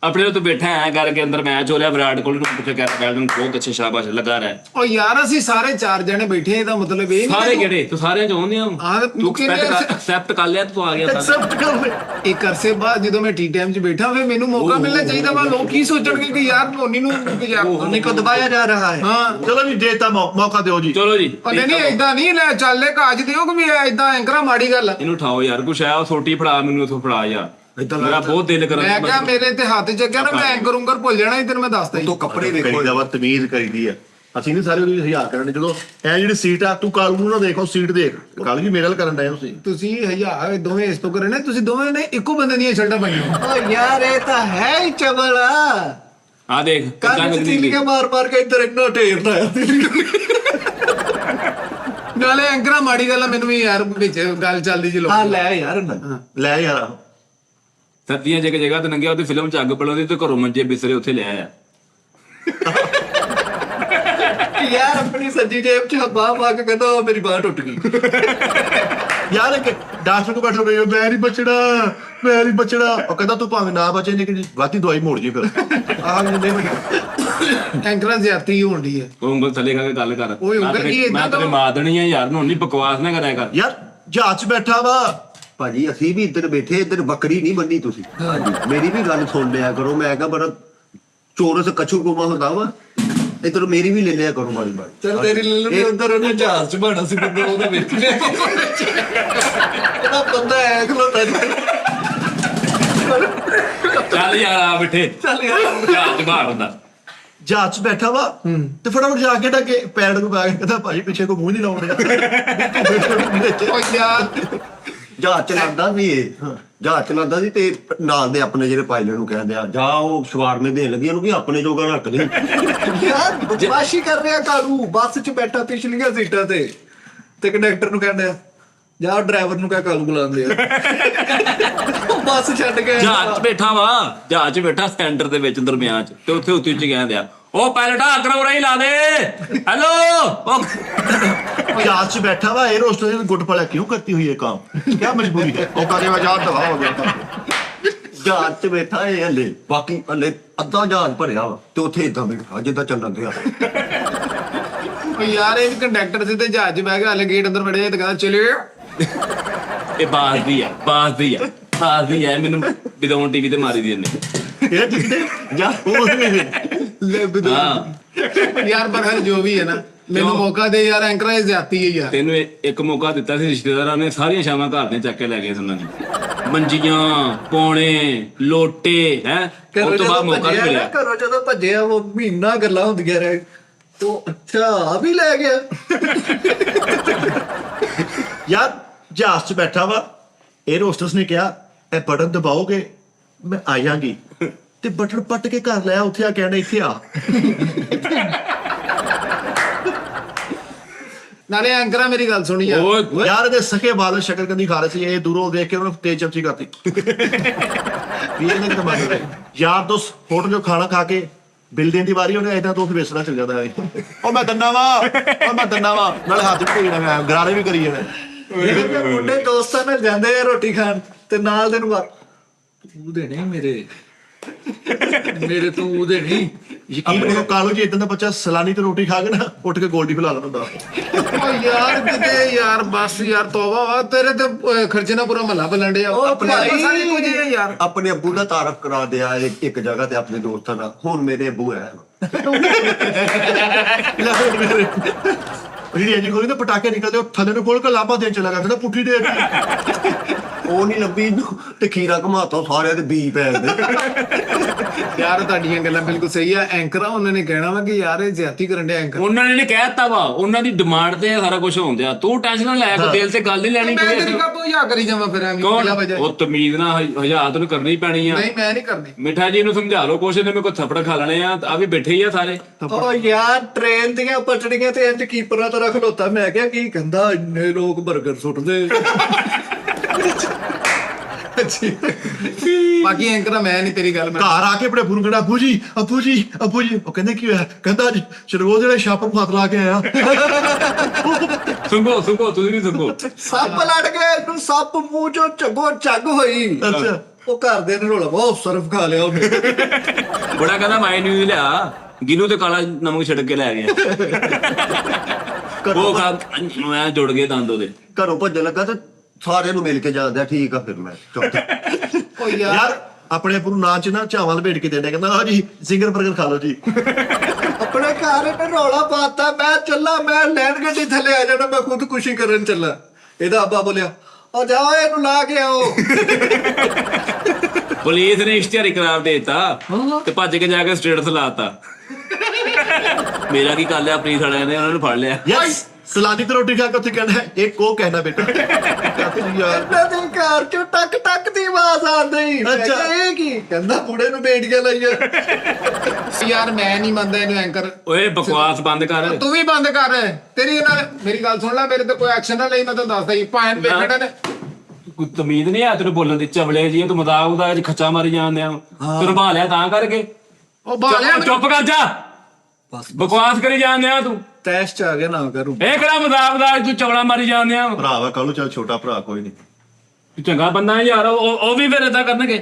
ਆਪਣੇ ਤੋਂ ਬੈਠਾ ਐ ਕਰਕੇ ਅੰਦਰ ਮੈਚ ਹੋ ਰਿਹਾ ਵਿਰਾਟ ਕੋਹਲੀ ਨੂੰ ਪੁੱਛ ਕੇ ਬੈਲਨ ਬਹੁਤ ਅੱਛੇ ਸ਼ਾਬਾਸ਼ ਲੱਗਾ ਰਿਹਾ ਉਹ ਯਾਰ ਅਸੀਂ ਸਾਰੇ 4 ਜਣੇ ਬੈਠੇ ਇਹਦਾ ਮਤਲਬ ਇਹ ਨਹੀਂ ਸਾਰੇ ਕਿਹੜੇ ਤੂੰ ਸਾਰਿਆਂ ਚ ਆਉਂਦੇ ਆ ਹਾਂ, ਤੂੰ ਤੂੰ ਕਿਹੜੇ ਐਕਸੈਪਟ ਕਰ ਲਿਆ ਤੂੰ ਆ ਗਿਆ ਸਾਰਾ ਐਕਸੈਪਟ ਕਰ ਲੈ। ਇੱਕ ਅਰਸੇ ਬਾਅਦ ਜਦੋਂ ਮੈਂ ਟੀ ਟਾਈਮ 'ਚ ਬੈਠਾ ਫਿਰ ਮੈਨੂੰ ਮੌਕਾ ਮਿਲਣਾ ਚਾਹੀਦਾ ਵਾ ਲੋਕ ਕੀ ਸੋਚਣਗੇ ਕਿ ਯਾਰ ਧੋਨੀ ਨੂੰ ਉਹਨੇ ਕੋ ਦਬਾਇਆ ਜਾ ਰਹਾ ਹੈ। ਹਾਂ ਚਲੋ ਜੀ ਦੇਤਾ ਮੌਕਾ ਦਿਓ ਜੀ। ਚਲੋ ਜੀ ਉਹ ਨਹੀਂ ਏਦਾਂ ਨਹੀਂ ਲੈ ਚੱਲੇ ਕਾਜ ਦਿਓ ਕਿ ਵੀ ਏਦਾਂ ਐਂਕਰਾ ਮਾੜੀ ਗੱਲ ਆ। ਇਹਨੂੰ ਉਠਾਓ ਯਾਰ ਕੁਛ ਆ ਉਹ ਛੋਟੀ ਫੜਾ ਮੈਨੂੰ ਉਥੋਂ ਫੜਾ ਯਾਰ ਮੇਰਾ ਬਹੁਤ ਦਿਲ ਮੈਂ ਕਿਹਾ ਕਰਦਾ ਮੇਰੇ ਤੇ ਹੱਥ ਚੱਕਿਆ ਨਾ ਮੈਂ ਐਂਕਰ ਉਂਕਰ ਭੁੱਲ ਜਾਣਾ ਇਧਰ ਮੈਂ ਦੱਸਦਾ ਹੀ ਤੋਂ ਕੱਪੜੇ ਵੇਖੋ ਕਰੀਦਾ ਵਾ ਤਮੀਜ਼ ਕਰੀਦੀ ਆ ਅਸੀਂ ਨਹੀਂ ਸਾਰੇ ਉਹਦੀ ਹਜ਼ਾਰ ਕਰਨ ਦੇ। ਜਦੋਂ ਇਹ ਜਿਹੜੀ ਸੀਟ ਆ, ਤੂੰ ਕਾਲੂ ਨੂੰ ਨਾ ਦੇਖੋ, ਸੀਟ ਦੇਖ, ਕਾਲੂ ਜੀ ਮੇਰੇ ਨਾਲ ਕਰਨ ਡਏ ਤੁਸੀਂ। ਤੁਸੀਂ ਹਜ਼ਾਰ ਦੋਵੇਂ ਇਸ ਤੋਂ ਕਰੇ ਨੇ, ਤੁਸੀਂ ਦੋਵੇਂ ਨੇ ਇੱਕੋ ਬੰਦੇ ਦੀਆਂ ਸ਼ਰਟਾਂ ਪਾਈਆਂ। ਓ ਯਾਰ ਇਹ ਤਾਂ ਹੈ ਹੀ ਚਵਲ ਆ ਦੇਖ ਕਿੱਦਾਂ ਕੰਨ ਨਿਕਲੀ ਚ ਮਾਰ ਕੇ ਇੱਧਰ ਇੰਨਾ ਢੇਰ ਲਾਇਆ ਨਾਲੇ ਐਂਕਰਾਂ ਮਾੜੀ ਗੱਲ ਆ, ਮੈਨੂੰ ਵੀ ਯਾਰ ਵਿੱਚ ਗੱਲ ਚੱਲਦੀ ਜੀ ਲੋਕ। ਹਾਂ ਲੈ ਯਾਰ ਨਾ। ਲੈ ਯਾਰ, ਸਰਦੀਆਂ ਚ ਇੱਕ ਜਗ੍ਹਾ ਤੇ ਲੰਘਿਆ, ਉਹਦੀ ਫਿਲਮ ਚ ਅੱਗ ਬਲਦੀ ਤੇ ਘਰੋਂ ਮੰਜੇ ਬਿਸਰੇ ਉੱਥੇ ਲੈ ਆਇਆ। ਯਾਰ ਆਪਣੀ ਸੱਜੀ ਜੇਬ ਚ ਬਾਹ ਪਾ ਕੇ ਕਹਿੰਦਾ ਮੇਰੀ ਬਾਹ ਟੁੱਟ ਗਈ। ਯਾਰ ਇੱਕ ਡਾਕਟਰ ਕੋ ਬੈਠੋ ਗਏ, ਮੈਂ ਨਹੀਂ ਬਚਣਾ, ਮੈਂ ਨਹੀਂ ਬਚਣਾ। ਉਹ ਕਹਿੰਦਾ ਤੂੰ ਭਾਵੇਂ ਨਾ ਬਚੇ, ਲੇਕਿਨ ਵਾਤੀ ਦਵਾਈ ਮੋੜ ਜੀ ਫਿਰ। ਆਹ ਨਹੀਂ ਬਚਣਾ। ਐਂਕਰਾਂ ਜ਼ਿਆਦਤੀ ਹੋਣ ਦੀ ਹੈ। ਉਹ ਉਂਗਲ ਥੱਲੇ ਕਰਕੇ ਗੱਲ ਕਰ। ਓਏ ਉਂਗਲ ਕੀ ਏਦਾਂ ਮੈਂ ਤੇਰੇ ਤਾਂ- ਮਾਰ ਦੇਣੀ ਆ ਯਾਰ, ਨੂੰ ਨਹੀਂ ਬਕਵਾਸ ਨਾ ਕਰਿਆ ਕਰ। ਯਾਰ ਜਹਾਜ਼ 'ਚ ਬੈਠਾ ਵਾ, ਭਾਜੀ ਅਸੀਂ ਵੀ ਇੱਧਰ ਬੈਠੇ, ਇੱਧਰ ਬੱਕਰੀ ਨਹੀਂ ਬੰਨੀ ਤੁਸੀਂ। ਹਾਂਜੀ ਮੇਰੀ ਵੀ ਗੱਲ ਸੁਣ ਲਿਆ ਕਰੋ। ਮੈਂ ਕਿਹਾ ਬੜਾ ਚੋਰਸ ਕਛੂ ਗੁਮਾ ਹੁੰਦਾ ਵਾ, ਇੱਧਰ ਮੇਰੀ ਵੀ ਲੈ ਲਿਆ ਕਰੋ ਮਾੜੀ ਮਾੜੀ। ਚਲ ਤੇਰੀ ਲੱਲੂ ਨੇ ਉਧਰ ਉਹਨੇ ਜਹਾਜ਼ ਚ ਬਾਣਾ ਸੀ ਬੰਦਾ, ਉਹਦਾ ਵੇਖ ਲਿਆ ਇਹਦਾ ਬੰਦਾ ਐ ਖਲੋਤਾ ਚੱਲ ਯਾਰ ਆ ਬਿਠੇ, ਚੱਲ ਯਾਰ। ਜਹਾਜ਼ ਬਾਹਰ ਹੁੰਦਾ। ਜਹਾਜ਼ 'ਚ ਬੈਠਾ ਵਾ ਤੇ ਫਟਾਫਟ ਜਾ ਕੇ ਢੱਕੇ ਪੈਰ ਨੂੰ ਪਾ ਕੇ ਕਹਿੰਦਾ ਭਾਜੀ ਪਿੱਛੇ ਕੋ ਮੂੰਹ ਨਹੀਂ ਲਾਉਣਾ। ਓ ਯਾਰ ਜਹਾਜ਼ ਚਲਾਉਂਦਾ ਸੀ ਇਹ, ਜਹਾਜ਼ ਚਲਾਉਂਦਾ ਸੀ ਤੇ ਨਾਲ ਦੇ ਆਪਣੇ ਜਿਹੜੇ ਪਾਇਲਟ ਨੂੰ ਕਹਿੰਦੇ ਆ ਜਾ ਉਹ ਸਵਾਰਨੇ ਦੇਣ ਲੱਗੀ ਉਹਨੂੰ, ਵੀ ਆਪਣੇ ਜੋਗਾ ਰੱਖ ਦੇ। ਯਾਰ ਬਦਮਾਸ਼ੀ ਕਰ ਰਿਹਾ ਕਾਲੂ। ਬੱਸ ਚ ਬੈਠਾ ਪਿਛਲੀਆਂ ਸੀਟਾਂ ਤੇ ਕੰਡਕਟਰ ਨੂੰ ਕਹਿੰਦਾ ਜਾ ਡਰਾਈਵਰ ਨੂੰ ਕਹਿ ਕਾਲੂ ਬੁਲਾਉਂਦੇ ਆ। ਉਹ ਬੱਸ ਛੱਡ ਕੇ ਜਹਾਜ਼ 'ਚ ਬੈਠਾ ਵਾ, ਜਹਾਜ਼ 'ਚ ਬੈਠਾ ਸੈਂਟਰ ਦੇ ਵਿੱਚ ਦਰਮਿਆਨ 'ਚ, ਤੇ ਉੱਥੇ ਉੱਚੀ ਉੱਚੀ ਕਹਿੰਦੇ ਆ ਉਹ ਪਾਇਲਟਾ ਅਕਰਮ ਰਾਈ ਲਾ ਦੇ। ਹੈਲੋ जहाज से बैठा हुआ एयर होस्टेस ने गुट पड़ा क्यों करती हुई है काम, क्या मजबूरी है? और कहने जहाज दफा हो गया। ਜਹਾਜ਼ 'ਚ ਬੈਠਾ ਇਹ ਹਲੇ, ਬਾਕੀ ਹਲੇ ਅੱਧਾ ਜਹਾਜ਼ ਭਰਿਆ ਵਾ ਤੇ ਉੱਥੇ ਇਦਾਂ ਬੈਠਾ ਜਿੱਦਾਂ ਚੱਲਣ ਦਿਆ। ਓ ਯਾਰ ਇਹ ਕੰਡਕਟਰ ਸੀ ਤੇ ਜਹਾਜ਼ 'ਚ ਬਹਿ ਕੇ ਹਲੇ ਗੇਟ ਅੰਦਰ ਵੜਿਆ ਤੇ ਕਹਿੰਦਾ ਚਲੇ। ਇਹ ਬਾਸ ਦੀ ਆ, ਬਾਸ ਦੀ ਆ, ਬਾਸ ਦੀ ਆ। ਮੈਨੂੰ ਵਿਦਾਉਣ ਟੀਵੀ ਤੇ ਮਾਰੀ ਦੀ ਇਹਨੇ। ये दिखते ਜਾ ਹਾਂ ਯਾਰ ਪਰ ਹਰ ਜੋ ਵੀ ਹੈ ਨਾ, ਮੈਨੂੰ ਮੌਕਾ ਦੇ ਯਾਰ। ਐਂਕਰਾਂ ਇਹ ਜ਼ਿਆਦਤੀ ਹੈ ਯਾਰ। ਤੈਨੂੰ ਇੱਕ ਮੌਕਾ ਦਿੱਤਾ ਸੀ ਰਿਸ਼ਤੇਦਾਰਾਂ ਨੇ, ਸਾਰੀਆਂ ਸ਼ਾਮਾਂ ਘਰ ਦੇ ਚੱਕ ਕੇ ਲੈ ਗਏ ਉਹਨਾਂ ਨੇ। ਮੰਜੀਆਂ, ਪੌਣੇ, ਲੋਟੇ ਹੈ। ਉਸ ਤੋਂ ਬਾਅਦ ਮੌਕਾ ਨਹੀਂ ਮਿਲਿਆ। ਘਰੋਂ ਜਦੋਂ ਭੱਜਿਆ ਉਹ ਮਹੀਨਾ ਗੱਲਾਂ ਹੁੰਦੀਆਂ ਰਹੇ ਤੋ ਅੱਛਾ ਆ ਵੀ ਲੈ ਗਿਆ। यार जहाज च बैठा वा एयर होस्टेस ने कहा ए बटन दबाओगे मैं आ जाऊंगी ते बटन पट के घर लाया उत्थे आ कहना इत्थे आ। ਨਾਲੇ ਐਂਕਰਾਂ ਮੇਰੀ ਗੱਲ ਸੁਣੀ ਯਾਰ। ਓਏ यार दे सके बाल शकरकंदी खा रहे थे, ये दूरों देख के उन्होंने तेज चमची करती। ये नहीं तो मालूम है। यार दोस्त होटल जो खाना खा के बिल देने की बारी उन्हें इतना तो फिर बेसना चल जाता है। ओ मैं दन्ना वा, ओ मैं दन्ना वा, नाले हाथ भी करी ना, गरारे भी करी है। ਜਿਹੜੇ ਮੁੰਡੇ ਦੋਸਤਾਂ ਨਾਲ ਜਾਂਦੇ ਆ ਰੋਟੀ ਖਾਣ ਤੇ ਨਾਲ ਦੇ ਨੂੰ ਤੂੰ ਦੇਣੇ ਮੇਰੇ ਤੂੰ ਉਹਦੇ ਨਹੀਂ। यकीन करो कालू जी इतना बच्चा सलानी तो रोटी खा के ना उठ के गोल्डी पिला लेता। ਓ ਯਾਰ ਕਿਤੇ ਯਾਰ ਬਸ ਯਾਰ ਤੋਬਾ ਵਾ ਤੇਰੇ ਤੇ ਖਰਚੇ ਨਾਲ ਪੂਰਾ ਮਹੱਲਾ ਬਲਣ ਡਿਆ। ਓ ਆਪਣੇ ਭਾਈ। ਸਾਰੇ ਕੁਝ ਹੈ ਯਾਰ। ਆਪਣੇ ਅੱਬੂ ਦਾ ਤਾਰਫ ਕਰਾ ਦਿਆ ਇੱਕ ਜਗ੍ਹਾ ਤੇ ਆਪਣੇ ਦੋਸਤਾਂ ਦਾ। ਹੁਣ ਮੇਰੇ ਅੱਬੂ ਹੈ ਜਿਹੜੀ ਇੰਜ ਖੋਲੀ ਤੇ ਪਟਾਕੇ ਨਿਕਲਦੇ ਉਹ ਥੱਲੇ ਨੂੰ ਖੋਲ ਕੇ ਲਾਪਾ ਦੇਣ ਚਲਾ ਗਿਆ, ਪੁੱਠੀ ਦੇ ਉਹ ਨਹੀਂ ਲੱਭੀ ਇਹਨੂੰ ਤੇ ਖੀਰਾ ਘਮਾਤਾ ਸਾਰਿਆਂ ਦੇ ਬੀ ਪੈ ਗਏ। ਯਾਰ ਤੁਹਾਡੀਆਂ ਗੱਲਾਂ ਬਿਲਕੁਲ ਸਹੀ ਆ। ਐਂਕਰਾਂ ਉਹਨਾਂ ਨੇ ਕਹਿਣਾ ਵਾ ਕਿ ਯਾਰ ਇਹ ਜ਼ਿਆਦਤੀ ਕਰਨ ਡਿਆ ਐਂਕਰ। ਉਹਨਾਂ ਨੇ ਕਹਿਤਾ ਵਾ, ਉਹਨਾਂ ਦੀ ਡਿਮਾਂਡ ਤੇ ਸਾਰਾ ਕੁਝ ਹੁੰਦਿਆ। ਤੂੰ ਟੈਨਸ਼ਨ ਨਾ ਲੈ, ਕੋਈ ਦਿਲ ਤੇ ਗੱਲ ਨਹੀਂ ਲੈਣੀ। ਮੈਂ ਤੇਰੀ ਕਾ ਤੂੰ ਯਾ ਕਰੀ ਜਾਵਾਂ ਫਿਰ ਐਵੇਂ ਕੌਣ? ਬਿਲਾ ਵਜ੍ਹਾ। ਉਹ ਤਮੀਜ਼ ਨਾਲ ਹਜ਼ਾਤ ਨੂੰ ਕਰਨੀ ਪੈਣੀ ਆ। ਨਹੀਂ ਮੈਂ ਨਹੀਂ ਕਰਨੀ। ਮਿੱਠਾ ਜੀ ਨੂੰ ਸਮਝਾ ਲਓ ਕੁਛ, ਇਹਨੇ ਮੇਰੇ ਕੋਲ ਥੱਪੜ ਖਾ ਲੈਣੇ ਆ। ਆ ਵੀ ਬੈਠੇ ਹੀ ਆ ਸਾਰੇ। ਓ ਯਾਰ ਟ੍ਰੇਨ ਦੀਆਂ ਪਟੜੀਆਂ ਤੇ ਇੰਜ ਕੀਪਰਾਂ ਤਰ੍ਹਾਂ ਖਲੋਤਾ। ਮੈਂ ਕਿਹਾ ਕੀ ਕਹਿੰਦਾ ਇੰਨੇ ਲੋਕ 버ਗਰ ਸੁੱਟਦੇ। ਬਾਕੀ ਐਂਕਰਾਂ ਮੈਂ ਨਹੀਂ ਤੇਰੀ ਗੱਲ ਮੈਂ। ਘਰ ਆ ਕੇ ਆਪਣੇ ਫੋਨ ਕਰਨਾ, ਅੱਬੂ ਜੀ ਅੱਬੂ ਜੀ ਅੱਬੂ ਜੀ। ਉਹ ਕਹਿੰਦੇ ਕੀ ਹੋਇਆ? ਕਹਿੰਦਾ ਅੱਜ ਸ਼ਰਗੋਲ ਜਿਹੜੇ ਛਾਪ ਨੂੰ ਹੱਥ ਲਾ ਕੇ ਆਇਆ। ਸੁੰਘੋ ਸੁੰਘੋ, ਤੁਸੀਂ ਨਹੀਂ ਸੁੰਘੋ। ਸੱਪ ਲੜ ਗਏ ਇਹਨੂੰ, ਸੱਪ ਮੂੰਹ ਚੋਂ ਝੱਗੋ ਝੱਗ ਹੋਈ। ਅੱਛਾ ਉਹ ਘਰ ਦੇ ਨੇ ਰੋਲਾ ਬਹੁਤ ਸਰਫ ਖਾ ਲਿਆ ਉਹਨੇ। ਬੜਾ ਕਹਿੰਦਾ ਮੈਂ ਨਹੀਂ ਲਿਆ, ਗਿਨੂ ਤੇ ਕਾਲਾ ਨਮਕ ਛਿੜਕ ਕੇ ਲੈ ਗਿਆ। ਉਹ ਖਾ ਮੈਂ ਜੁੜ ਗਏ ਦੰਦ ਉਹਦੇ। ਘਰੋਂ ਭੱਜਣ ਲੱਗਾ ਤੇ ਸਾਰਿਆਂ ਨੂੰ ਮਿਲ ਕੇ ਜਾਂਦਾ। ਠੀਕ ਆ ਫਿਰ ਮੈਂ ਓ ਯਾਰ ਯਾਰ ਆਪਣੇ ਆਪ ਨੂੰ ਨਾਂ ਚ ਨਾ ਚਾਵਲ ਲਪੇਟ ਕੇ ਦੇਣਾ, ਕਹਿੰਦਾ ਆ ਜੀ ਸਿੰਗਰ 버ਗਰ ਖਾ ਲਓ ਜੀ। ਆਪਣੇ ਘਰ ਇਹਨੇ ਰੌਲਾ ਪਾਤਾ। ਮੈਂ ਚੱਲਾ, ਮੈਂ ਲੈਣ ਗੱਡੀ ਥੱਲੇ ਆ ਜਾਣਾ, ਮੈਂ ਖੁਦਕੁਸ਼ੀ ਕਰਨ ਚੱਲਾ। ਇਹਦਾ ਅੱਬਾ ਬੋਲਿਆ ਉਹ ਜਾਓ ਇਹਨੂੰ ਲਾ ਕੇ ਆਓ। ਪੁਲਿਸ ਨੇ ਇਸ਼ਤਿਹਾਰੀ ਕਰਾਰ ਦੇ ਦਿੱਤਾ ਤੇ ਭੱਜ ਕੇ ਜਾ ਕੇ ਸਟੇਟਸ ਲਾਤਾ। ਮੇਰਾ ਕੀ ਕਰ ਲਿਆ ਪੁਲਿਸ ਵਾਲਿਆਂ ਨੇ, ਉਹਨਾਂ ਨੂੰ ਫੜ ਲਿਆ। ਯੈਸ ਸਲਾਨੀ ਤੇ ਰੋਟੀ ਖਾ ਕੇ ਉੱਥੇ ਕਹਿੰਦਾ ਇੱਕ ਉਹ ਕਹਿਣਾ ਬੇਟਾ ਯਾਰ ਇਹਨਾਂ ਦੇ ਘਰ ਚੋਂ ਟਕ ਟਕ ਦੀ ਆਵਾਜ਼ ਆਉਂਦੀ। ਮੈਂ ਅੱਛਾ। ਕਿਹਾ ਇਹ ਕੀ? ਕਹਿੰਦਾ ਬੁੜੇ ਨੂੰ ਬੇਟੀਆਂ ਲਾਈਆਂ। ਯਾਰ ਮੈਂ ਨਹੀਂ ਮੰਨਦਾ ਇਹਨੂੰ ਐਂਕਰ। ਓਏ ਬਕਵਾਸ ਬੰਦ ਕਰ। ਤੂੰ ਵੀ ਬੰਦ ਕਰ। ਤੇਰੀ ਨਾਲ ਮੇਰੀ ਗੱਲ ਸੁਣ ਲੈ, ਮੇਰੇ ਤੇ ਕੋਈ ਐਕਸ਼ਨ ਨਾ ਲਈ, ਮੈਂ ਤੈਨੂੰ ਦੱਸਦਾ ਹੀ ਭਾਂ ਵੇਖਣਾ ਨੇ। ਕੋਈ ਤਮੀਜ਼ ਨਹੀਂ ਆ ਤੈਨੂੰ ਬੋਲਣ ਦੀ, ਚਵਲੇ ਜੀ ਤੂੰ ਮਜ਼ਾਕ ਉਹਦਾ ਖੱਚਾ ਮਾਰੀ ਜਾਂਦੇ ਆ ਤੈਨੂੰ ਭਾਲਿਆ ਤਾਂ ਕਰਕੇ। ਉਹ ਬਾਲਿਆ ਚੁੱਪ ਕਰ ਜਾ, ਬਕਵਾਸ ਕਰੀ ਜਾਂਦੇ ਆ ਤੂੰ। ਤੈਸ਼ ਚ ਆ ਗਿਆ ਨਾ ਕਰੂ। ਇਹ ਕਿਹੜਾ ਮਜ਼ਾਕ ਦਾ ਤੂੰ ਚਵਲਾ ਮਾਰੀ ਜਾਂਦੇ ਆ। ਭਰਾ ਵਾ ਕਾਲੂ, ਚੱਲ ਛੋਟਾ ਭਰਾ ਕੋਈ ਨਹੀਂ, ਤੂੰ ਚੰਗਾ ਬੰਦਾ ਹੈ ਯਾਰ, ਉਹ ਵੀ ਫਿਰ ਏਦਾਂ ਕਰਨਗੇ।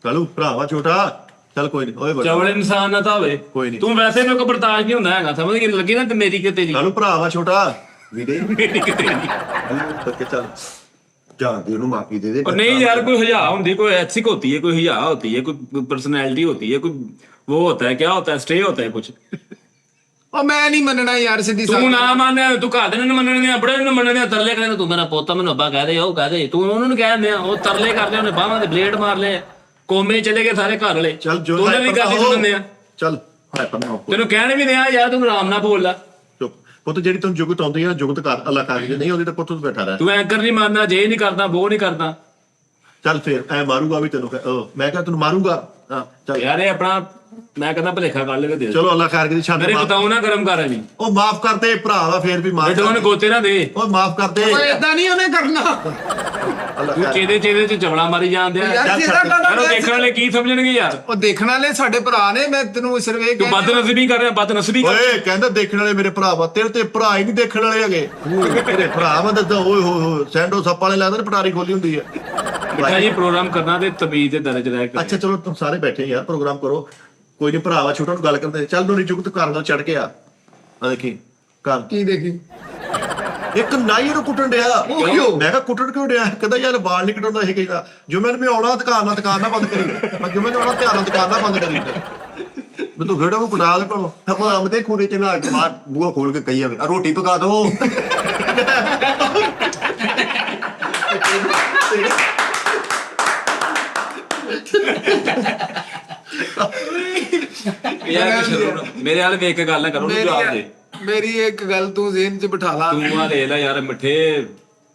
ਕਾਲੂ ਭਰਾ ਵਾ ਛੋਟਾ, ਚੱਲ ਕੋਈ ਨਹੀਂ ਓਏ ਬੱਚਾ ਚਵਲੇ ਇਨਸਾਨ ਨਾ ਤਾਂ ਹੋਵੇ। ਕੋਈ ਨੀ। ਤੂੰ ਵੈਸੇ ਮੇਰੇ ਕੋ ਬਰਦਾਸ਼ਤ ਨਹੀਂ ਹੁੰਦਾ ਹੈਗਾ, ਸਮਝ ਗਈ ਲੱਗੀ ਨਾ ਤੇ ਮੇਰੀ ਕਿ ਤੇਰੀ। ਕਾਲੂ ਭਰਾ ਵਾ ਛੋਟਾ ਵੀਰੇ ਮੇਰੀ ਕਿ ਤੇਰੀ। ਕਰਕੇ ਚੱਲ ਜਾਂਦੀ ਉਹਨੂੰ ਮਾਫੀ ਦੇ ਦੇ। और नहीं यार, कोई हया होती है, कोई एथिक होती है, कोई हया होती है, कोई पर्सनैलिटी होती है, कोई वो होता है, क्या होता है, स्टे होता है कुछ। ਉਹ ਮੈਂ ਨਹੀਂ ਮੰਨਣਾ ਯਾਰ ਸਿੱਧੀ ਤੂੰ ਨਾ ਮੰਨ, ਤੂੰ ਘਰ ਦੇ ਨੂੰ ਮੰਨਣੇ ਆ, ਬੜੇ ਨੂੰ ਮੰਨਣੇ ਆ, ਤਰਲੇ ਕਰਦੇ ਤੂੰ ਮੇਰਾ ਪੋਤਾ ਮੈਨੂੰ ਅੱਬਾ ਕਹਿ ਦੇ, ਉਹ ਕਹਿ ਦੇ, ਤੂੰ ਉਹਨਾਂ ਨੂੰ ਕਹਿ ਦਿੰਦੇ ਆ, ਉਹ ਤਰਲੇ ਕਰਦੇ, ਉਹਨੇ ਬਾਹਾਂ ਦੇ ਬਲੇਡ ਮਾਰ ਲਏ, ਕੋਮੇ ਚਲੇ ਗਏ ਸਾਰੇ ਘਰ ਵਾਲੇ। ਚੱਲ ਜੋ ਉਹਨਾਂ ਦੀ ਗੱਲ ਹੀ ਸੁਣਦੇ ਆ। ਚੱਲ ਹਾਈਪਰ ਨਾ ਹੋ ਤੈਨੂੰ ਕਹਿਣ ਵੀ ਦਿਆਂ ਯਾਰ, ਤੂੰ ਆਰਾਮ ਨਾਲ ਬੋਲ ਲੈ। ਚੁੱਪ ਪੁੱਤ, ਜਿਹੜੀ ਤੈਨੂੰ ਜੁਗਤ ਆਉਂਦੀ ਹੈ ਜੁਗਤ ਕਰ ਅੱਲਾ ਕਰ ਜੇ ਨਹੀਂ ਆਉਂਦੀ ਤਾਂ ਪੁੱਤ ਤੂੰ ਬੈਠਾ ਰਹਿ। ਤੂੰ ਐਂਕਰ ਨਹੀਂ ਮਾਰਨਾ, ਜੇ ਨਹੀਂ ਕਰਦਾ ਉਹ ਨਹੀਂ ਕਰਦਾ। ਚੱਲ ਫੇਰ ਐ ਮਾਰੂਗਾ ਵੀ ਤੈਨੂੰ ਮੈਂ ਕਿਹਾ ਤੈਨੂੰ ਮਾਰੂਗਾ। ਹਾਂ ਚੱਲ ਯਾਰ ਇਹ ਆਪਣਾ ਮੈਂ ਕਹਿੰਦਾ ਭਲੇਖਾ ਕਰ ਲੈ ਕੇ ਦੇ। ਚਲੋ ਅੱਲਾ ਕਰ ਕੇ ਛੱਡ ਮੇਰੇ ਬਤਾਉ ਨਾ ਗਰਮ ਕਰ ਵੀ, ਉਹ ਮਾਫ ਕਰ ਦੇ ਭਰਾ ਵਾ, ਫੇਰ ਵੀ ਮਾਫ ਬੇਟਾ ਉਹਨੇ ਗੋਤੇ ਨਾ ਦੇ। ਉਹ ਮਾਫ ਕਰ ਦੇ ਓਏ ਏਦਾਂ ਨਹੀਂ ਉਹਨੇ ਕਰਨਾ। ਅੱਲਾ ਤੂੰ ਕਰ। ਚੇਦੇ ਚੇਦੇ ਚ ਚਵਲਾ ਮਾਰੀ ਜਾਂਦੇ ਆ। ਯਾਰ ਚੱਲ ਜਿਹੜਾ ਛੱਡ। ਗੱਲ ਯਾਰ ਦੇਖਣ ਵਾਲੇ ਕੀ ਸਮਝਣਗੇ ਯਾਰ। ਉਹ ਦੇਖਣ ਵਾਲੇ ਸਾਡੇ ਭਰਾ ਨੇ, ਮੈਂ ਤੈਨੂੰ ਸਿਰਫ ਇਹ ਤੂੰ ਬਦਨਸੀਬੀ ਕਰ ਰਿਹਾ, ਬਦਨਸੀਬੀ ਕਰ। ਓਏ ਕਹਿੰਦਾ ਦੇਖਣ ਵਾਲੇ ਮੇਰੇ ਭਰਾ ਵਾ, ਤੇਰੇ ਤੇ ਭਰਾ ਹੀ ਨਹੀਂ ਦੇਖਣ ਵਾਲੇ ਹੈਗੇ। ਤੇਰੇ ਭਰਾ ਵਾ ਦੱਸ, ਓਏ ਹੋਏ ਸੈਂਡੋ ਸੱਪ ਵਾਲੇ ਲੱਗਦੇ ਨੇ, ਪਟਾਰੀ ਖੋਲੀ ਹੁੰਦੀ ਹੈ। ਅੱਛਾ ਜੀ, ਪ੍ਰੋਗਰਾਮ ਕਰਨਾ ਤੇ ਤਮੀਜ਼ ਦੇ ਦਰਜ ਰਹਿ ਕੇ। ਅੱਛਾ ਚਲੋ ਤੁਸੀਂ ਸਾਰੇ ਬੈਠੇ ਯਾਰ, ਪ੍ਰੋਗਰਾਮ ਕਰੋ, ਕੋਈ ਨਹੀਂ ਭਰਾਵਾ ਛੋਟਾ ਨੂੰ ਗੱਲ ਕਰਦੇ। ਚੱਲ ਨੂੰ ਜੁਗਤ ਘਰ ਨਾਲ ਚੜ ਕੇ ਆ ਦੇਖੀ ਘਰ ਕੀ ਦੇਖੀ ਇੱਕ ਨਾਈ ਨੂੰ ਕੁੱਟਣ ਡਿਆ। ਉਹ ਕਿਉਂ? ਮੈਂ ਕਿਹਾ ਕੁੱਟਣ ਕਿਉਂ ਡਿਆ? ਕਹਿੰਦਾ ਯਾਰ ਵਾਲ ਨਹੀਂ ਕਟਾਉਂਦਾ ਇਹ ਕਹਿੰਦਾ ਜੁਮਨ ਮੈਂ ਆਉਣਾ ਦੁਕਾਨ ਨਾ ਬੰਦ ਕਰੀ। ਮੈਂ ਜੁਮਨ ਆਉਣਾ ਧਿਆਨ ਨਾਲ ਦੁਕਾਨ ਨਾ ਬੰਦ ਕਰੀ। ਮੈਂ ਤੂੰ ਘੇੜਾ ਨੂੰ ਕੁਟਾ ਦੇ ਕੋਲੋਂ ਹਮਾਮ ਦੇ ਖੂਰੇ ਚ ਨਾ ਕੇ ਬਾਹਰ ਬੂਹਾ ਖੋਲ ਕੇ ਕਹੀ ਜਾਵੇ ਰੋਟੀ ਪਕਾ ਦੋ। ਯਾਰ ਮੇਰੇ ਵਾਲੇ ਵੇਖ ਕੇ ਗੱਲ ਨਾ ਕਰੋ, ਜਵਾਬ ਦੇ। ਮੇਰੀ ਇੱਕ ਗੱਲ ਤੂੰ ਜ਼ਿਹਨ 'ਚ ਬਿਠਾ ਲਾ। ਤੂੰ ਆ ਲੈ ਲੈ ਯਾਰ ਮਿੱਠੇ।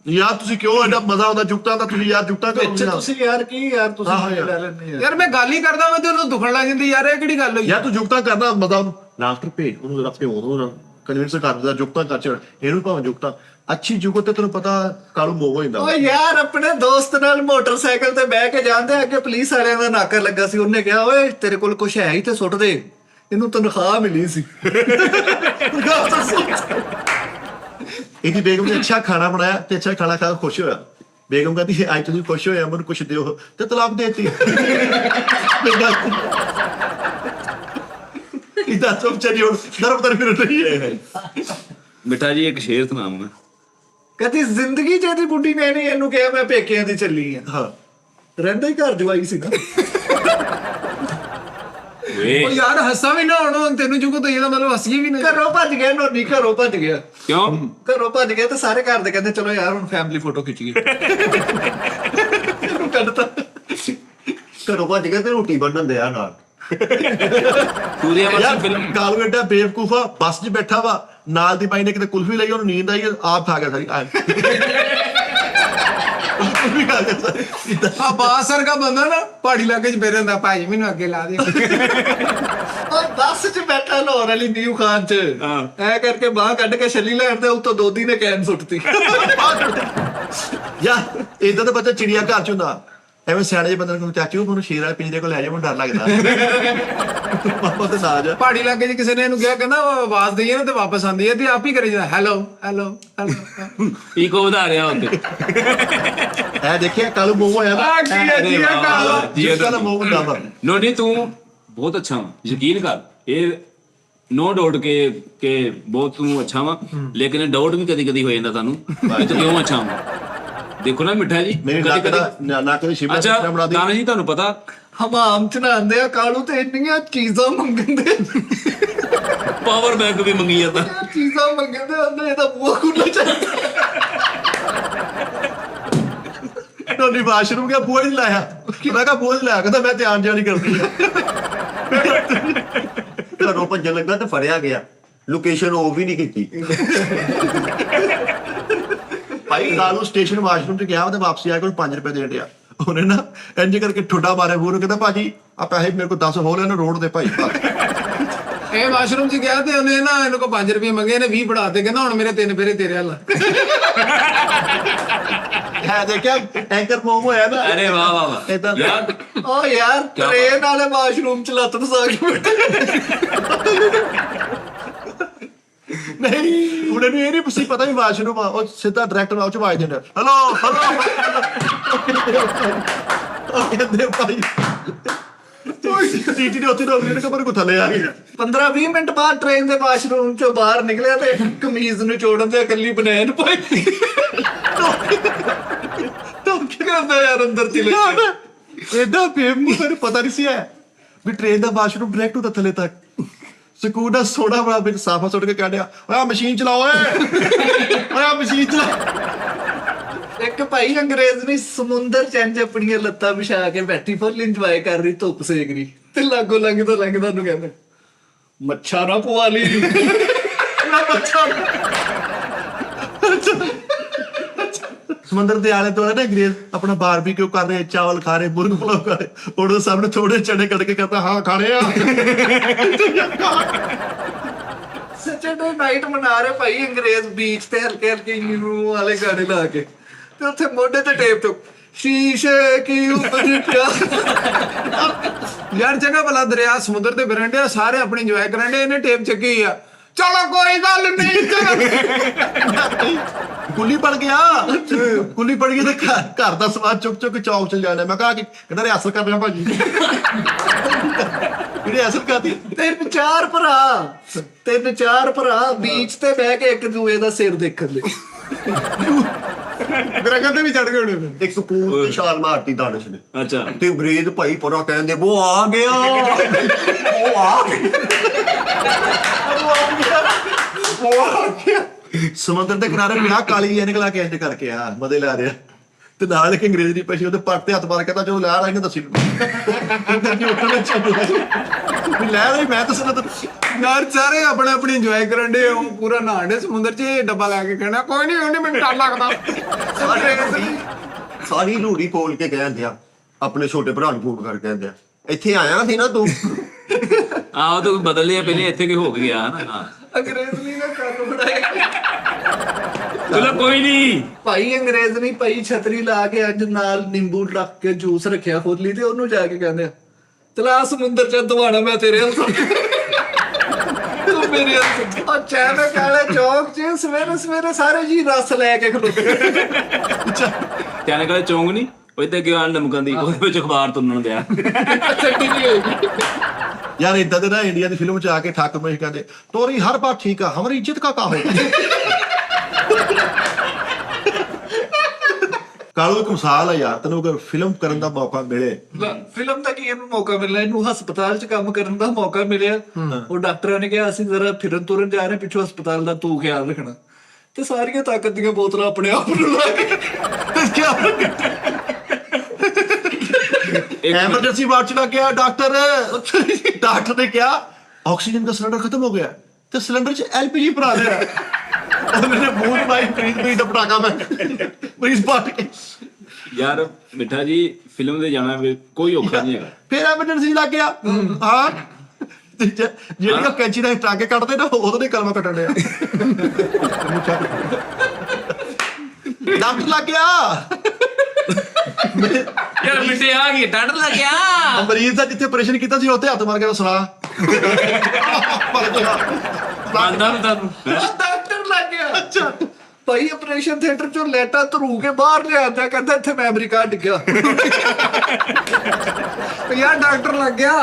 ਯਾਰ ਤੁਸੀਂ ਕਿਉਂ ਐਡਾ ਮਜ਼ਾ ਆਉਂਦਾ ਜੁਗਤਾਂ ਦਾ? ਤੁਸੀਂ ਯਾਰ ਜੁਗਤਾਂ ਕਰੋ ਅੱਛਾ ਤੁਸੀਂ ਯਾਰ ਕੀ ਯਾਰ ਤੁਸੀਂ ਹਾਂ ਯਾਰ। ਲੈ ਲੈਣੇ ਯਾਰ। ਯਾਰ ਮੈਂ ਗੱਲ ਹੀ ਕਰਦਾ, ਮੈਂ ਤੈਨੂੰ ਦੁਖਣ ਲੱਗ ਜਾਂਦੀ ਯਾਰ, ਇਹ ਕਿਹੜੀ ਗੱਲ ਹੋਈ? ਯਾਰ ਤੂੰ ਜੁਗਤਾਂ ਕਰਨਾ ਮਜ਼ਾ ਉਹਨੂੰ ਲਾਸਟਰ ਭੇਜ ਉਹਨੂੰ ਜਰਾ ਪਿਓ ਨੂੰ ਕਨਵਿੰਸ ਕਰ ਦਿੰਦਾ ਜੁਗਤਾਂ ਕਰ ਚੜ ਇਹਨੂੰ ਭਾਵੇਂ ਜੁਗਤਾਂ ਅੱਛੀ ਜੁਗਤ ਤੇ ਤੈਨੂੰ ਪਤਾ ਕਾਲੂ ਮੋਹ ਹੋ ਜਾਂਦਾ। ਓਏ ਯਾਰ ਆਪਣੇ ਦੋਸਤ ਨਾਲ ਮੋਟਰਸਾਈਕਲ ਤੇ ਬਹਿ ਕੇ ਜਾਂਦੇ, ਅੱਗੇ ਪੁਲਿਸ ਵਾਲਿਆਂ ਦਾ ਨਾਕਰ ਲੱਗਾ ਸੀ, ਉਹਨੇ ਕਿਹਾ ਓਏ ਤੇਰੇ ਕੋਲ ਕੁਝ ਹੈ ਹੀ ਤੇ ਸੁੱਟ ਦੇ, ਇਹਨੂੰ ਤਨਖਾਹ ਮਿਲੀ ਸੀ। ਇਹਦੀ ਬੇਗਮ ਨੇ ਅੱਛਾ ਖਾਣਾ ਬਣਾਇਆ ਤੇ ਅੱਛਾ ਖਾਣਾ ਖਾ ਕੇ ਖੁਸ਼ ਹੋਇਆ। ਬੇਗਮ ਕਹਿੰਦੀ ਅੱਜ ਤੁਸੀਂ ਖੁਸ਼ ਹੋਇਆ, ਮੈਨੂੰ ਕੁਛ ਦਿਓ, ਤੇ ਤਲਾਕ ਦੇਤੀ। ਇਹਦਾ ਸਭ ਚੜੀ ਹੁਣ ਦਰਬਦਰ ਫਿਰ ਰਹੀ ਹੈ। ਮਿੱਠਾ ਜੀ ਇੱਕ ਸ਼ੇਰ ਸੁਣਾਵਾਂ। ਕਦੀ ਜ਼ਿੰਦਗੀ ਚ ਇਹਦੀ ਬੁੱਢੀ ਨੇ ਨਹੀਂ ਇਹਨੂੰ ਕਿਹਾ ਮੈਂ ਪੇਕਿਆਂ ਦੀ ਚੱਲੀ ਆ। ਹਾਂ ਰਹਿੰਦਾ ਹੀ ਘਰ ਜਵਾਈ ਸੀ ਨਾ। ਵੇ ਉਹ ਯਾਰ ਹੱਸਾ ਵੀ ਨਾ ਹੁਣ, ਤੈਨੂੰ ਜੁਗਤ ਹੋਈ ਇਹਦਾ ਮਤਲਬ ਹੱਸੀਏ ਵੀ ਨਾ। ਘਰੋਂ ਭੱਜ ਗਿਆ ਨੋਨੀ, ਘਰੋਂ ਭੱਜ ਗਿਆ। ਕਿਉਂ? ਘਰੋਂ ਭੱਜ ਗਿਆ ਤੇ ਸਾਰੇ ਘਰ ਦੇ ਕਹਿੰਦੇ ਚਲੋ ਯਾਰ ਹੁਣ ਫੈਮਿਲੀ ਫੋਟੋ ਖਿੱਚੀਏ। ਇਹਨੂੰ ਕੱਢਤਾ। ਘਰੋਂ ਭੱਜ ਕੇ ਤੇ ਰੋਟੀ ਬੰਨਣ ਦਿਆ ਨਾਲ। ਸੂਰਿਆ ਯਾਰ ਵਰਸੀ ਫਿਲਮ। ਕਾਲੂ ਐਡਾ ਬੇਵਕੂਫ ਆ, ਬੱਸ 'ਚ ਬੈਠਾ ਵਾ, ਨਾਲ ਦੀ ਬਾਈ ਨੇ ਕਿਤੇ ਕੁਲਫੀ ਲਈ, ਉਹਨੂੰ ਨੀਂਦ ਆਈ, ਆਪ ਖਾ ਗਿਆ ਸਾਰੀ। ਕੁਲਫੀ ਖਾ ਗਿਆ ਸਾਰੀ। ਆ ਬਾਸਰ ਦਾ ਬੰਦਾ ਨਾ ਪਹਾੜੀ ਇਲਾਕੇ 'ਚ ਬੈਠਾ ਹੁੰਦਾ, ਭਾਈ ਮੈਨੂੰ ਅੱਗੇ ਲਾ ਦੇ। ਉਹ ਬੱਸ 'ਚ ਬੈਠਾ ਲਾਹੌਰ ਵਾਲੀ ਨਿਊ ਖਾਨ 'ਚ, ਐ ਕਰਕੇ ਬਾਹ ਕੱਢ ਕੇ ਛੱਲੀ ਲੈਣ ਦੇ ਉੱਤੋਂ ਦੋਦੀ ਨੇ ਕੈਨ ਸੁੱਟਤੀ। ਯਾਰ ਏਦਾਂ ਦਾ ਬੱਚਾ ਚਿੜੀਆ ਘਰ 'ਚ ਹੁੰਦਾ, ਐਵੇਂ ਸਿਆਣੇ ਜਿਹੇ ਬੰਦੇ ਨੂੰ ਚਾਚੂ ਮੈਨੂੰ ਸ਼ੇਰ ਵਾਲੇ ਪਿੰਜਰੇ ਕੋਲ ਲੈ ਜਾ, ਮੈਨੂੰ ਡਰ ਲੱਗਦਾ। ਪਾਪਾ ਤੇ ਨਾ ਜਾ। ਪਹਾੜੀ ਇਲਾਕੇ 'ਚ ਕਿਸੇ ਨੇ ਇਹਨੂੰ ਕਿਹਾ, ਕਹਿੰਦਾ ਉਹ ਆਵਾਜ਼ ਦਈਏ ਨਾ ਤੇ ਵਾਪਸ ਆਉਂਦੀ ਹੈ, ਤੇ ਆਪ ਹੀ ਕਰੀ ਜਾਂਦਾ ਹੈਲੋ ਹੈਲੋ ਹੈਲੋ। ਈਕੋ ਵਧਾ ਰਿਹਾ ਉੱਤੇ। ਐ ਦੇਖਿਆ ਕਾਲੂ ਮੋਹ ਹੋਇਆ ਨਾ। ਆ ਕੀ ਹੈ ਜੀ ਇਹ ਕਾਲਾ। ਜਿਸ ਦਾ ਮੋਹ ਹੁੰਦਾ ਵਾ। ਨੋ ਨਹੀਂ ਤੂੰ ਬਹੁਤ ਅੱਛਾ ਵਾ, ਯਕੀਨ ਕਰ, ਇਹ ਨੋ ਡਾਊਟ ਕਿ ਬਹੁਤ ਤੂੰ ਅੱਛਾ ਵਾ, ਲੇਕਿਨ ਡਾਊਟ ਵੀ ਕਦੀ ਕਦੀ ਹੋ ਜਾਂਦਾ ਤੁਹਾਨੂੰ ਕਿ ਤੂੰ ਕਿਉਂ ਅੱਛਾ ਵਾ। ਦੇਖੋ ਨਾ ਮਿੱਠਾ ਜੀ, ਮੇਰੀ ਨੱਕ ਦਾ ਨੱਕ ਦੀ ਸ਼ਿਮਲਾ ਅੱਛਾ ਬਣਾ ਦੀ। ਦਾਨਾ ਜੀ ਤੁਹਾਨੂੰ ਪਤਾ ਹਮਾਮ 'ਚ ਨਹਾਉਂਦੇ ਆ ਕਾਲੂ ਤੇ ਇੰਨੀਆਂ ਚੀਜ਼ਾਂ ਮੰਗਦੇ, ਪਾਵਰ ਬੈਂਕ ਵੀ ਮੰਗੀ ਜਾਂਦਾ। ਚੀਜ਼ਾਂ ਮੰਗਦੇ ਉਹਨੇ ਇਹਦਾ ਬੂਹਾ ਖੁੱਲ੍ਹਾ ਚਾਹੀਦਾ। ਨੋਨੀ ਵਾਸ਼ਰੂਮ ਗਿਆ, ਬੂਹਾ ਨਹੀਂ ਲਾਇਆ। ਮੈਂ ਕਿਹਾ ਬੂਹਾ ਨਹੀਂ ਲਾਇਆ, ਕਹਿੰਦਾ ਮੈਂ ਧਿਆਨ ਜਿਹਾ ਨਹੀਂ ਕਰਦੀ। ਘਰੋਂ ਭੱਜਣ ਲੱਗਾ ਤੇ ਫੜਿਆ ਗਿਆ, ਲੋਕੇਸ਼ਨ ਉਹ ਵੀ ਨਹੀਂ ਕੀਤੀ। ਭਾਈ ਕਾਲੂ ਸਟੇਸ਼ਨ ਵਾਸ਼ਰੂਮ 'ਚ ਗਿਆ, ਉਹਦੇ ਵਾਪਸੀ ਆਇਆ ਕੋਲ 5 ਰੁਪਏ ਦੇਣ ਡਿਆ। ਉਹਨੇ ਨਾ ਇੰਜ ਕਰਕੇ ਠੁੱਡਾ ਮਾਰਿਆ ਮੂਹਰੇ, ਕਹਿੰਦਾ ਭਾਜੀ ਆ ਪੈਸੇ ਮੇਰੇ ਕੋਲ 10 ਹੋ ਲੈਣ ਰੋਡ ਦੇ ਭਾਈ। ਇਹ ਵਾਸ਼ਰੂਮ 'ਚ ਗਿਆ ਤੇ ਉਹਨੇ ਨਾ ਇਹਨੂੰ ਕੋ 5 ਰੁਪਏ ਮੰਗੇ, ਇਹਨੇ 20 ਫੜਾ ਤੇ ਕਹਿੰਦਾ ਹੁਣ ਮੇਰੇ 3 ਫੇਰੇ ਤੇਰੇ ਹੱਲ। ਹੈ ਦੇਖਿਆ ਐਂਕਰ ਮੂਵ ਹੋਇਆ ਨਾ। ਅਰੇ ਵਾਹ ਵਾਹ ਵਾਹ ਏਦਾਂ ਯਾਰ ਓ ਯਾਰ ਟ੍ਰੇਨ ਵਾਲੇ ਵਾਸ਼ਰੂਮ ਚ ਲੱਤ ਫਸਾ ਕੇ ਬੈਠੇ। ਨਹੀਂ ਹੁਣ ਇਹਨੂੰ ਇਹ ਨਹੀਂ ਸੀ ਪਤਾ ਵੀ ਵਾਸ਼ਰੂਮ ਆ, ਉਹ ਸਿੱਧਾ ਡਾਇਰੈਕਟਰ ਨਾਲ ਚ ਆਵਾਜ਼ ਦਿੰਦਾ ਹੈਲੋ ਹੈਲੋ। ਉਹ ਕਹਿੰਦੇ ਭਾਈ ਸੀਟੀ ਦੇ ਉੱਤੇ ਰੋਕ ਲੈਣ ਕਮਰ ਕੋ ਥੱਲੇ ਆ ਗਿਆ। 15-20 ਮਿੰਟ ਬਾਅਦ ਟ੍ਰੇਨ ਦੇ ਵਾਸ਼ਰੂਮ ਚੋਂ ਬਾਹਰ ਨਿਕਲਿਆ ਤੇ ਕਮੀਜ਼ ਨੂੰ ਜੋੜਨ ਤੇ ਇਕੱਲੀ ਬਨੈਣ ਪਾਈ। ਕਹਿੰਦਾ ਯਾਰ ਅੰਦਰ ਚ ਲੈ ਏਦਾਂ ਬੇਵਕੂਫ, ਮੈਨੂੰ ਪਤਾ ਨਹੀਂ ਸੀ ਹੈ ਵੀ ਟ੍ਰੇਨ ਦਾ ਵਾਸ਼ਰੂਮ ਡਾਇਰੈਕਟ ਹੁੰਦਾ ਥੱਲੇ ਤੱਕ। ਸਕੂਲ ਦਾ ਸੋਡਾ ਬੜਾ ਵਿੱਚ ਸਾਫਾ ਸੁੱਟ ਕੇ ਕੱਢਿਆ, ਓਏ ਮਸ਼ੀਨ ਚਲਾਓ ਓਏ ਮਸ਼ੀਨ ਚਲਾ। ਇੱਕ ਭਾਈ ਅੰਗਰੇਜ਼ ਨੇ ਸਮੁੰਦਰ ਚ ਇੰਜ ਆਪਣੀਆਂ ਲੱਤਾਂ ਵਿਛਾ ਕੇ ਬੈਠੀ ਫੁੱਲ ਇੰਜੋਏ ਕਰ ਰਹੀ, ਧੁੱਪ ਸੇਕ ਰਹੀ ਤੇ ਲਾਗੋ ਲੰਘਦਾ ਨੂੰ ਕਹਿੰਦਾ ਮੱਛਾ ਨਾ ਪਵਾ ਲਈ। ਸਮੁੰਦਰ ਦੇ ਆਲੇ ਦੁਆਲੇ ਨਾ ਅੰਗਰੇਜ਼ ਆਪਣਾ ਬਾਰਬੀਕਿਊ ਕਰ ਰਹੇ, ਚਾਵਲ ਖਾ ਰਹੇ, ਮੁਰਗ ਪੁਲਾਓ ਖਾ ਰਹੇ। ਉਹਦੇ ਸਾਹਮਣੇ ਥੋੜੇ ਚਨੇ ਕੱਢ ਕੇ ਕਹਿੰਦਾ ਹਾਂ ਖਾਣੇ ਆ। ਸੈਟਰਡੇ ਨਾਈਟ ਮਨਾ ਰਹੇ ਭਾਈ ਅੰਗਰੇਜ਼ ਬੀਚ ਤੇ ਹਲਕੇ ਹਲਕੇ ਨਿਊ ਵਾਲੇ ਗਾਣੇ ਲਾ ਕੇ, ਤੇ ਉੱਥੇ ਮੋਢੇ ਤੇ ਟੇਪ ਤੋਂ ਸ਼ੀਸ਼ੇ ਕੀ ਉੱਪਰ ਯਾਰ ਚੰਗਾ ਭਲਾ ਦਰਿਆ ਸਮੁੰਦਰ ਤੇ ਫਿਰਨ ਡਿਆ, ਸਾਰੇ ਆਪਣੀ ਇੰਜੋਏ ਕਰਨ ਡੇ, ਇਹਨੇ ਟੇਪ ਚੱਕੀ ਆ। ਚਲੋ ਕੋਈ ਗੱਲ ਨਹੀਂ, ਚਲੋ ਕੁੱਲੀ ਪੜ ਗਿਆ, ਕੁੱਲੀ ਪੜ ਗਈ ਤੇ ਘਰ ਦਾ ਸਮਾਨ ਚੁੱਕ ਚੁੱਕ ਚੌਕ ਚ ਜਾਣਾ। ਮੈਂ ਕਹਾ ਕਿ ਕਹਿੰਦਾ ਰਿਆਸਲ ਕਰ ਰਿਹਾ ਭਾਜੀ। ਰਿਆਸਲ ਕਰਦੀ। ਤਿੰਨ ਚਾਰ ਭਰਾ ਬੀਚ ਤੇ ਬਹਿ ਕੇ ਇੱਕ ਦੂਏ ਦਾ ਸਿਰ ਦੇਖਣ ਲਈ। ਦਰਖਤ ਤੇ ਵੀ ਚੜ ਗਏ ਹੋਣੇ। ਇੱਕ ਸਕੂਲ ਤੇ ਛਾਲ ਮਾਰਤੀ ਦਾਨਿਸ਼ ਨੇ, ਅੱਛਾ ਤੇ ਅੰਗਰੇਜ਼ ਭਾਈ ਪੂਰਾ ਕਹਿੰਦੇ ਉਹ ਆ ਗਿਆ, ਉਹ ਆ ਗਿਆ। ਸਮੁੰਦਰ ਦੇ ਕਿਨਾਰੇ ਪਿਆ, ਕਾਲੀ ਐਨਕ ਲਾ ਕੇ ਇੰਜ ਕਰਕੇ ਆ ਮਦੇ ਲਾ ਰਿਹਾ, ਤੇ ਨਾਲ ਇੱਕ ਅੰਗਰੇਜ਼ ਦੀ ਪਛੀ ਉਹਦੇ ਪੱਟ ਤੇ ਹੱਥ ਮਾਰ ਕੇ ਕਹਿੰਦਾ ਚਲੋ ਲੈ ਰਹੀ ਨੇ ਦੱਸੀ ਲੈ ਰਹੀ ਮੈਂ ਦੱਸਣਾ ਤਾਂ। ਯਾਰ ਸਾਰੇ ਆਪਣੇ ਆਪਣੀ ਇੰਜੋਏ ਕਰਨ ਡੇ, ਉਹ ਪੂਰਾ ਨਹਾਣ ਡੇ ਸਮੁੰਦਰ 'ਚ। ਇਹ ਡੱਬਾ ਲੈ ਕੇ ਕਹਿਣਾ ਕੋਈ ਨਹੀਂ ਉਹਨੇ ਮੈਨੂੰ ਡਰ ਲੱਗਦਾ। ਸਾਰੀ ਲੋੜੀ ਪੋਲ ਕੇ ਕਹਿੰਦੇ ਆ, ਆਪਣੇ ਛੋਟੇ ਭਰਾ ਨੂੰ ਫੋਨ ਕਰਕੇ ਕਹਿੰਦੇ ਆ ਇੱਥੇ ਆਇਆ ਸੀ ਨਾ ਤੂੰ। ਆਹ ਤਾਂ ਬਦਲ ਲਿਆ ਪਹਿਲੇ, ਇੱਥੇ ਕੀ ਹੋ ਗਿਆ ਨਾ। ਅੰਗਰੇਜ਼ ਨੇ ਨਾ ਕੰਨ ਬਣਾਇਆ ਚਲੋ ਕੋਈ ਨਹੀਂ ਭਾਈ, ਅੰਗਰੇਜ਼ ਨੇ ਭਾਈ ਛਤਰੀ ਲਾ ਕੇ ਅੱਜ ਨਾਲ ਨਿੰਬੂ ਰੱਖ ਕੇ ਜੂਸ ਰੱਖਿਆ ਖੋਲੀ, ਤੇ ਉਹਨੂੰ ਜਾ ਕੇ ਕਹਿੰਦੇ ਆ ਚਲਾ ਸਮੁੰਦਰ ਚ ਦਵਾਣਾ ਮੈਂ ਤੇਰੇ ਹੱਥ। ਤੂੰ ਮੇਰੇ ਹੱਥ। ਉਹ ਚਾਹੇ ਕਾਲੇ ਚੌਕ ਚ ਸਵੇਰੇ ਸਾਰੇ ਜੀ ਰਸ ਲੈ ਕੇ ਖਲੋਤੇ। ਚਾਹਨੇ ਕਾਲੇ ਚੌਂਗ ਨਹੀਂ, ਉਹ ਇੱਥੇ ਕਿਉਂ ਲਮਕਣ ਦੀ, ਉਹਦੇ ਵਿੱਚ ਅਖਬਾਰ ਤੁੰਨਣ ਦਿਆ। ਛੱਡੀ ਨਹੀਂ ਹੋਈ। यार इदा दे ना इंडिया की फिल्म च आके ठाकुर महेश कहते तोरी हर बात ठीक है, हमारी इज्जत का हो। कालू एक मिसाल है यार, तेन अगर फिल्म करने का मौका मिले, ਫਿਲਮ ਦਾ ਕੀ ਇਹਨੂੰ ਮੌਕਾ ਮਿਲਿਆ, ਇਹਨੂੰ ਹਸਪਤਾਲ 'ਚ ਕੰਮ ਕਰਨ ਦਾ ਮੌਕਾ ਮਿਲਿਆ। ਉਹ ਡਾਕਟਰਾਂ ਨੇ ਕਿਹਾ ਅਸੀਂ ਜ਼ਰਾ ਫਿਰਨ ਤੁਰਨ ਜਾ ਰਹੇ, ਪਿੱਛੋਂ ਹਸਪਤਾਲ ਦਾ ਤੂੰ ਖਿਆਲ ਰੱਖਣਾ, ਤੇ ਸਾਰੀਆਂ ਤਾਕਤ ਦੀਆਂ ਬੋਤਲਾਂ ਆਪਣੇ ਆਪ ਨੂੰ ਲਾ ਕੇ एमरजेंसी वार्ड च लग गया डॉक्टर। डॉक्टर ने क्या ऑक्सीजन का सिलेंडर खत्म हो गया, तो सिलेंडर च LPG भरा दिया। उन्होंने मूड भाई मरीज का पटाखा में मरीज बांट के। ਯਾਰ ਮਿੱਠਾ ਜੀ ਫਿਲਮ ਦੇ ਜਾਣਾ ਕੋਈ ਔਖਾ ਨਹੀਂ ਹੈਗਾ। फिर एमरजेंसी लग गया। हाँ ਜਿਹੜੀਆਂ ਕੈਂਚੀ ਨਾਲ ਟਾਂਕੇ ਕੱਟਦੇ ਨਾ, ਉਹਦੋਂ ਨਹੀਂ ਕਲਮਾ ਕੱਟਣ ਡਿਆ। ਡਾਕਟਰ ਲੱਗ ਗਿਆ। ਯਾਰ ਮਿੱਠੇ ਆ ਗਈ ਡਾਕਟਰ ਲੱਗਿਆ। ਮਰੀਜ਼ ਦਾ ਜਿੱਥੇ ਆਪਰੇਸ਼ਨ ਕੀਤਾ ਸੀ ਉੱਥੇ ਹੱਥ ਮਾਰ ਕੇ ਸੁਣਾ ਬੰਦਾ ਨੂੰ ਤੁਹਾਨੂੰ ਡਾਕਟਰ ਲੱਗ ਗਿਆ। ਅੱਛਾ ਭਾਈ ਆਪਰੇਸ਼ਨ ਥੀਏਟਰ 'ਚੋਂ ਲੈਟਾ ਧਰੂ ਕੇ ਬਾਹਰ ਲਿਆਂਦਾ, ਕਹਿੰਦਾ ਇੱਥੇ ਮੈਮਰੀ ਕਾਰਡ ਡਿੱਗਿਆ। ਯਾਰ ਡਾਕਟਰ ਲੱਗ ਗਿਆ,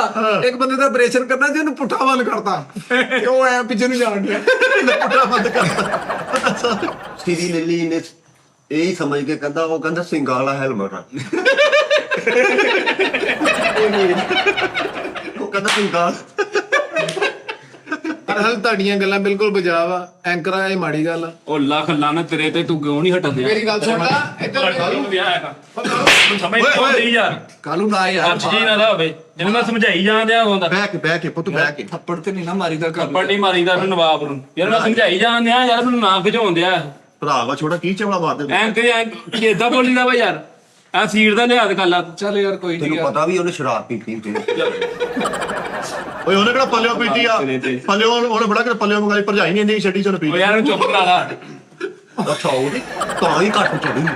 ਇੱਕ ਬੰਦੇ ਦਾ ਆਪਰੇਸ਼ਨ ਕਰਨਾ ਸੀ, ਉਹਨੂੰ ਪੁੱਠਾ ਬੰਦ ਕਰਤਾ, ਤੇ ਉਹ ਐ ਪਿੱਛੇ ਨੂੰ ਜਾਣ ਡਿਆ। ਪੁੱਠਾ ਬੰਦ ਕਰਤਾ। ਸ੍ਰੀ ਲੀਲੀ ਨੇ ਇਹੀ ਸਮਝ ਕੇ ਕਹਿੰਦਾ, ਉਹ ਕਹਿੰਦਾ ਸਿੰਘਾਂ ਵਾਲਾ ਹੈਲਮਟ ਆ। ਉਹ ਕਹਿੰਦਾ ਸਿੰਘਾਂ। ਹਲ ਤੁਹਾਡੀਆਂ ਗੱਲਾਂ ਬਿਲਕੁਲ ਬਜਾਵ ਆ, ਐਂਕਰ ਆ, ਇਹ ਮਾੜੀ ਗੱਲ ਆ। ਉਹ ਲੱਖ ਲਾਨਤ ਤੇਰੇ ਤੇ, ਤੂੰ ਕਿਉਂ ਨਹੀਂ ਹਟਣ ਦਿਆ? ਮੇਰੀ ਗੱਲ ਸੁਣ ਲੈ, ਇੱਧਰ ਵਿਆਹ ਹੈਗਾ। ਤੂੰ ਸਮਝ ਨਹੀਂ ਆਉਂਦੀ ਯਾਰ ਕਾਲੂ ਨਾ ਯਾਰ ਅੱਛ ਜੀ ਨਾ ਦਾ ਹੋਵੇ ਜਿਹਨੂੰ ਮੈਂ ਸਮਝਾਈ ਜਾਂਦਿਆ ਹੁੰਦਾ ਬਹਿ ਕੇ ਪੁੱਤ ਬਹਿ ਕੇ ਥੱਪੜ ਤੇ ਨਹੀਂ ਨਾ ਮਾਰੀਦਾ ਕਾਲੂ ਕੱਪੜ ਨਹੀਂ ਮਾਰੀਦਾ ਇਹਨੂੰ ਨਵਾਬ ਨੂੰ ਯਾਰ ਮੈਂ ਸਮਝਾਈ ਜਾਂਦਿਆ ਯਾਰ ਮੈਨੂੰ ਨਾ ਖਿਚਾਉਣ ਦਿਆ ਭਰਾ ਵਾ ਛੋਟਾ ਕੀ ਚਵਲਾ ਮਾਰਦੇ ਐਂ ਕਿ ਏਦਾਂ ਬੋਲੀਦਾ ਵਾ ਯਾਰ ਆ ਸੀਟ ਦਾ ਲਿਹਾਜ਼ ਕਰ ਲਾ ਚੱਲ ਯਾਰ ਕੋਈ ਨਹੀਂ ਤੈਨੂੰ ਪਤਾ ਵੀ ਉਹਨੇ ਸ਼ਰਾਬ ਪੀਤੀ ਹੁੰਦੀ ਓਏ ਉਹਨੇ ਕਿਹੜਾ ਪੱਲਿਓ ਪੀਤੀ ਆ ਪੱਲਿਓ ਉਹਨੇ ਬੜਾ ਕਿ ਪੱਲਿਓ ਮੰਗਾਈ ਭਰਜਾਈ ਨਹੀਂ ਇੰਨੀ ਛੱਡੀ ਚੋਂ ਪੀ ਓ ਯਾਰ ਇਹਨੂੰ ਚੁੱਪ ਕਰਾ ਲਾ ਅੱਛਾ ਉਹਦੀ ਤਾਂ ਹੀ ਘੱਟ ਚੜੀ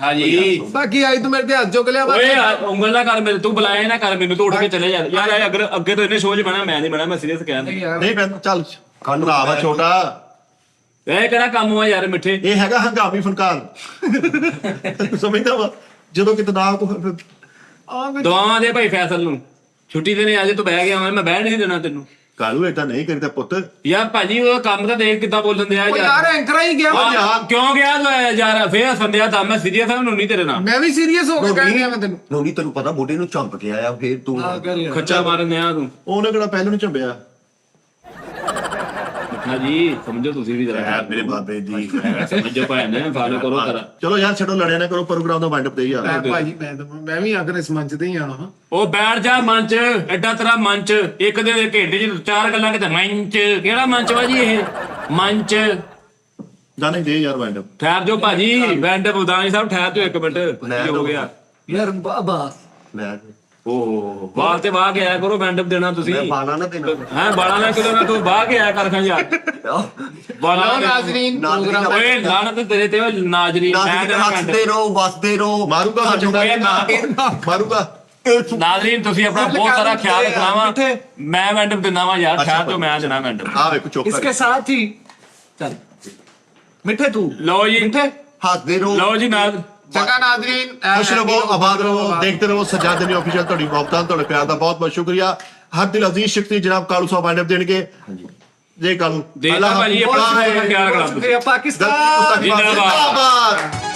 ਹਾਂ ਜੀ ਬਾਕੀ ਅੱਜ ਤੂੰ ਮੇਰੇ ਤੇ ਹੱਥ ਚੁੱਕ ਲਿਆ ਓਏ ਉਂਗਲ ਨਾ ਕਰ ਮੇਰੇ ਤੂੰ ਬੁਲਾਇਆ ਨਾ ਕਰ ਮੈਨੂੰ ਤੂੰ ਉੱਠ ਕੇ ਚਲੇ ਜਾ ਯਾਰ ਇਹ ਅੱਗੇ ਤੋਂ ਇਹਨੇ ਸੋਚ ਬਣਾ ਮੈਂ ਨਹੀਂ ਬਣਾ ਮੈਂ ਸੀਰੀਅਸ ਕਹਿੰਦਾ ਨਹੀਂ ਪੈਂਦਾ ਚੱਲ ਭਰਾ ਵਾ ਛੋਟਾ ਇਹ ਕਿਹੜਾ ਕੰਮ ਆ ਯਾਰ ਮਿੱਠੇ ਇਹ ਹੈਗਾ ਹੰਗਾਮੀ ਫਨਕਾਰ ਸਮਝਦਾ ਵਾ ਜਦੋਂ ਕਿਤੇ ਨਾ ਕੋ ਦੁਆਵਾਂ ਦੇ ਭਾਈ ਫੈਸਲ ਨੂੰ ਛੁੱਟੀ ਤੇ ਨੇ ਅੱਜ ਤੂੰ ਬਹਿ ਗਿਆ ਮੈਂ ਬਹਿ ਨਹੀਂ ਦੇਣਾ ਤੈਨੂੰ ਕਾਲੂ ਏਦਾਂ ਨਹੀਂ ਕਰੀਦਾ ਪੁੱਤ ਯਾਰ ਭਾਜੀ ਉਹ ਕੰਮ ਤਾਂ ਦੇਖ ਕਿੱਦਾਂ ਬੋਲਣ ਦਿਆ ਓ ਯਾਰ ਐਂਕਰ ਹੀ ਗਿਆ ਕਿਉਂ ਗਿਆ ਤੂੰ ਯਾਰ ਫੇਰ ਸੰਦਿਆ ਤਾਂ ਮੈਂ ਸੀਰੀਅਸ ਆ ਮੈਨੂੰ ਨਹੀਂ ਤੇਰੇ ਨਾਲ ਮੈਂ ਵੀ ਸੀਰੀਅਸ ਹੋ ਕੇ ਕਹਿ ਗਿਆ ਮੈਂ ਤੈਨੂੰ ਨੋਨੀ ਤੈਨੂੰ ਪਤਾ ਬੁੱਢੇ ਨੂੰ ਚੰਪ ਕੇ ਆਇਆ ਫੇਰ ਤੂੰ ਖੱਚਾ ਮਾਰਨ ਦਿਆ ਤੂੰ ਉਹਨੇ ਕਿਹੜਾ ਪਹਿਲਾਂ ਨੂੰ ਝੰਬਿਆ ਮਿੱਠਾ ਜੀ ਸਮਝੋ ਤੁਸੀਂ ਵੀ ਜਰਾ ਮੇਰੇ ਬਾਬੇ ਦੀ ਸਮਝੋ ਭਾਈ ਨੇ ਫਾਲੋ ਕਰੋ ਕਰਾ ਚਲੋ ਯਾਰ ਛੱਡੋ ਲੜਿਆ ਨਾ ਕਰੋ ਪ੍ਰੋਗਰਾਮ ਦਾ ਵੰਡ ਦੇ ਯਾਰ ਭਾਜੀ ਮੈਂ ਵੀ ਆਖਰ ਇਸ ਮੰਚ ਤੇ ਹੀ ਆਣਾ ਉਹ ਬੈਠ ਜਾ ਮੰਚ ਐਡਾ ਤੇਰਾ ਮੰਚ ਇੱਕ ਦੇ ਘੰਟੇ ਚ ਚਾਰ ਗੱਲਾਂ ਕਿਤੇ ਮੰਚ ਕਿਹੜਾ ਮੰਚ ਵਾ ਜੀ ਇਹ ਮੰਚ ਜਾਣੇ ਦੇ ਯਾਰ ਵੰਡ ਠਹਿਰ ਜੋ ਭਾਜੀ ਵੈਂਡ ਬੁਦਾਨੀ ਸਾਹਿਬ ਠਹਿਰ ਜੋ ਇੱਕ ਮਿੰਟ ਕੀ ਹੋ ਗਿਆ ਯਾਰ ਬਾਬਾ ਮੈਂ ਓਹ ਬਾਲ ਤੇ ਵਾਹ ਕੇ ਆਇਆ ਕਰੋ ਵੈਂਡ ਦੇਣਾ ਤੁਸੀਂ ਮੈਂ ਬਾਲਾ ਨਾ ਦੇਣਾ ਹੈਂ ਬਾਲਾਂ ਨਾਲ ਕਿਦੋਂ ਨਾ ਤੂੰ ਵਾਹ ਕੇ ਆਇਆ ਕਰ ਖਾਂ ਯਾਰ ਬਾਲਾਂ ਨਾਲ ਨਾਜ਼ਰੀਨ ਪ੍ਰੋਗਰਾਮ ਓਏ ਲਾਣਤ ਤੇਰੇ ਤੇ ਓ ਨਾਜ਼ਰੀਨ ਮੈਂ ਤੇਰਾ ਹੱਸਦੇ ਰਹੋ ਵਸਦੇ ਰਹੋ ਮਾਰੂਗਾ ਸਾਨੂੰ ਓਏ ਨਾ ਮਾਰੂਗਾ ਨਾਜ਼ਰੀਨ ਤੁਸੀਂ ਆਪਣਾ ਬਹੁਤ ਸਾਰਾ ਖਿਆਲ ਰੱਖਣਾ ਵਾ ਮੈਂ ਵੈਂਡ ਦਿੰਦਾ ਵਾਂ ਯਾਰ ਖਿਆਲ ਤੋਂ ਮੈਂ ਦੇਣਾ ਵੈਂਡ ਆ ਵੇਖੋ ਚੁੱਪ इसके साथ ही चल मिठे तू ਲਓ ਜੀ मिठे ਹੱਸਦੇ ਰਹੋ ਲਓ ਜੀ ਨਾਜ਼ ਚੰਗਾ ਨਾਜ਼ਰੀਨ खुश रहो आबाद रहो देखते रहो सज्जाद दनी ऑफिशियल ਤੁਹਾਡੀ ਮੁਹੱਬਤਾਂ ਤੁਹਾਡੇ ਪਿਆਰ ਦਾ ਬਹੁਤ ਬਹੁਤ ਸ਼ੁਕਰੀਆ ਹਰ ਦਿਲ ਅਜ਼ੀਜ਼ ਸ਼ਖਸੀ ਜਨਾਬ ਕਾਲੂ ਸਾਹਿਬ ਵਾਂਡਪ ਦੇਣਗੇ ਜੇ ਕਾਲੂ ਦੇਣਾ ਭਾਜੀ ਆਪਣਾ ਖਿਆਲ ਰੱਖਣਾ ਤੁਸੀਂ शुक्रिया पाकिस्तान ਜਿੰਦਾਬਾਦ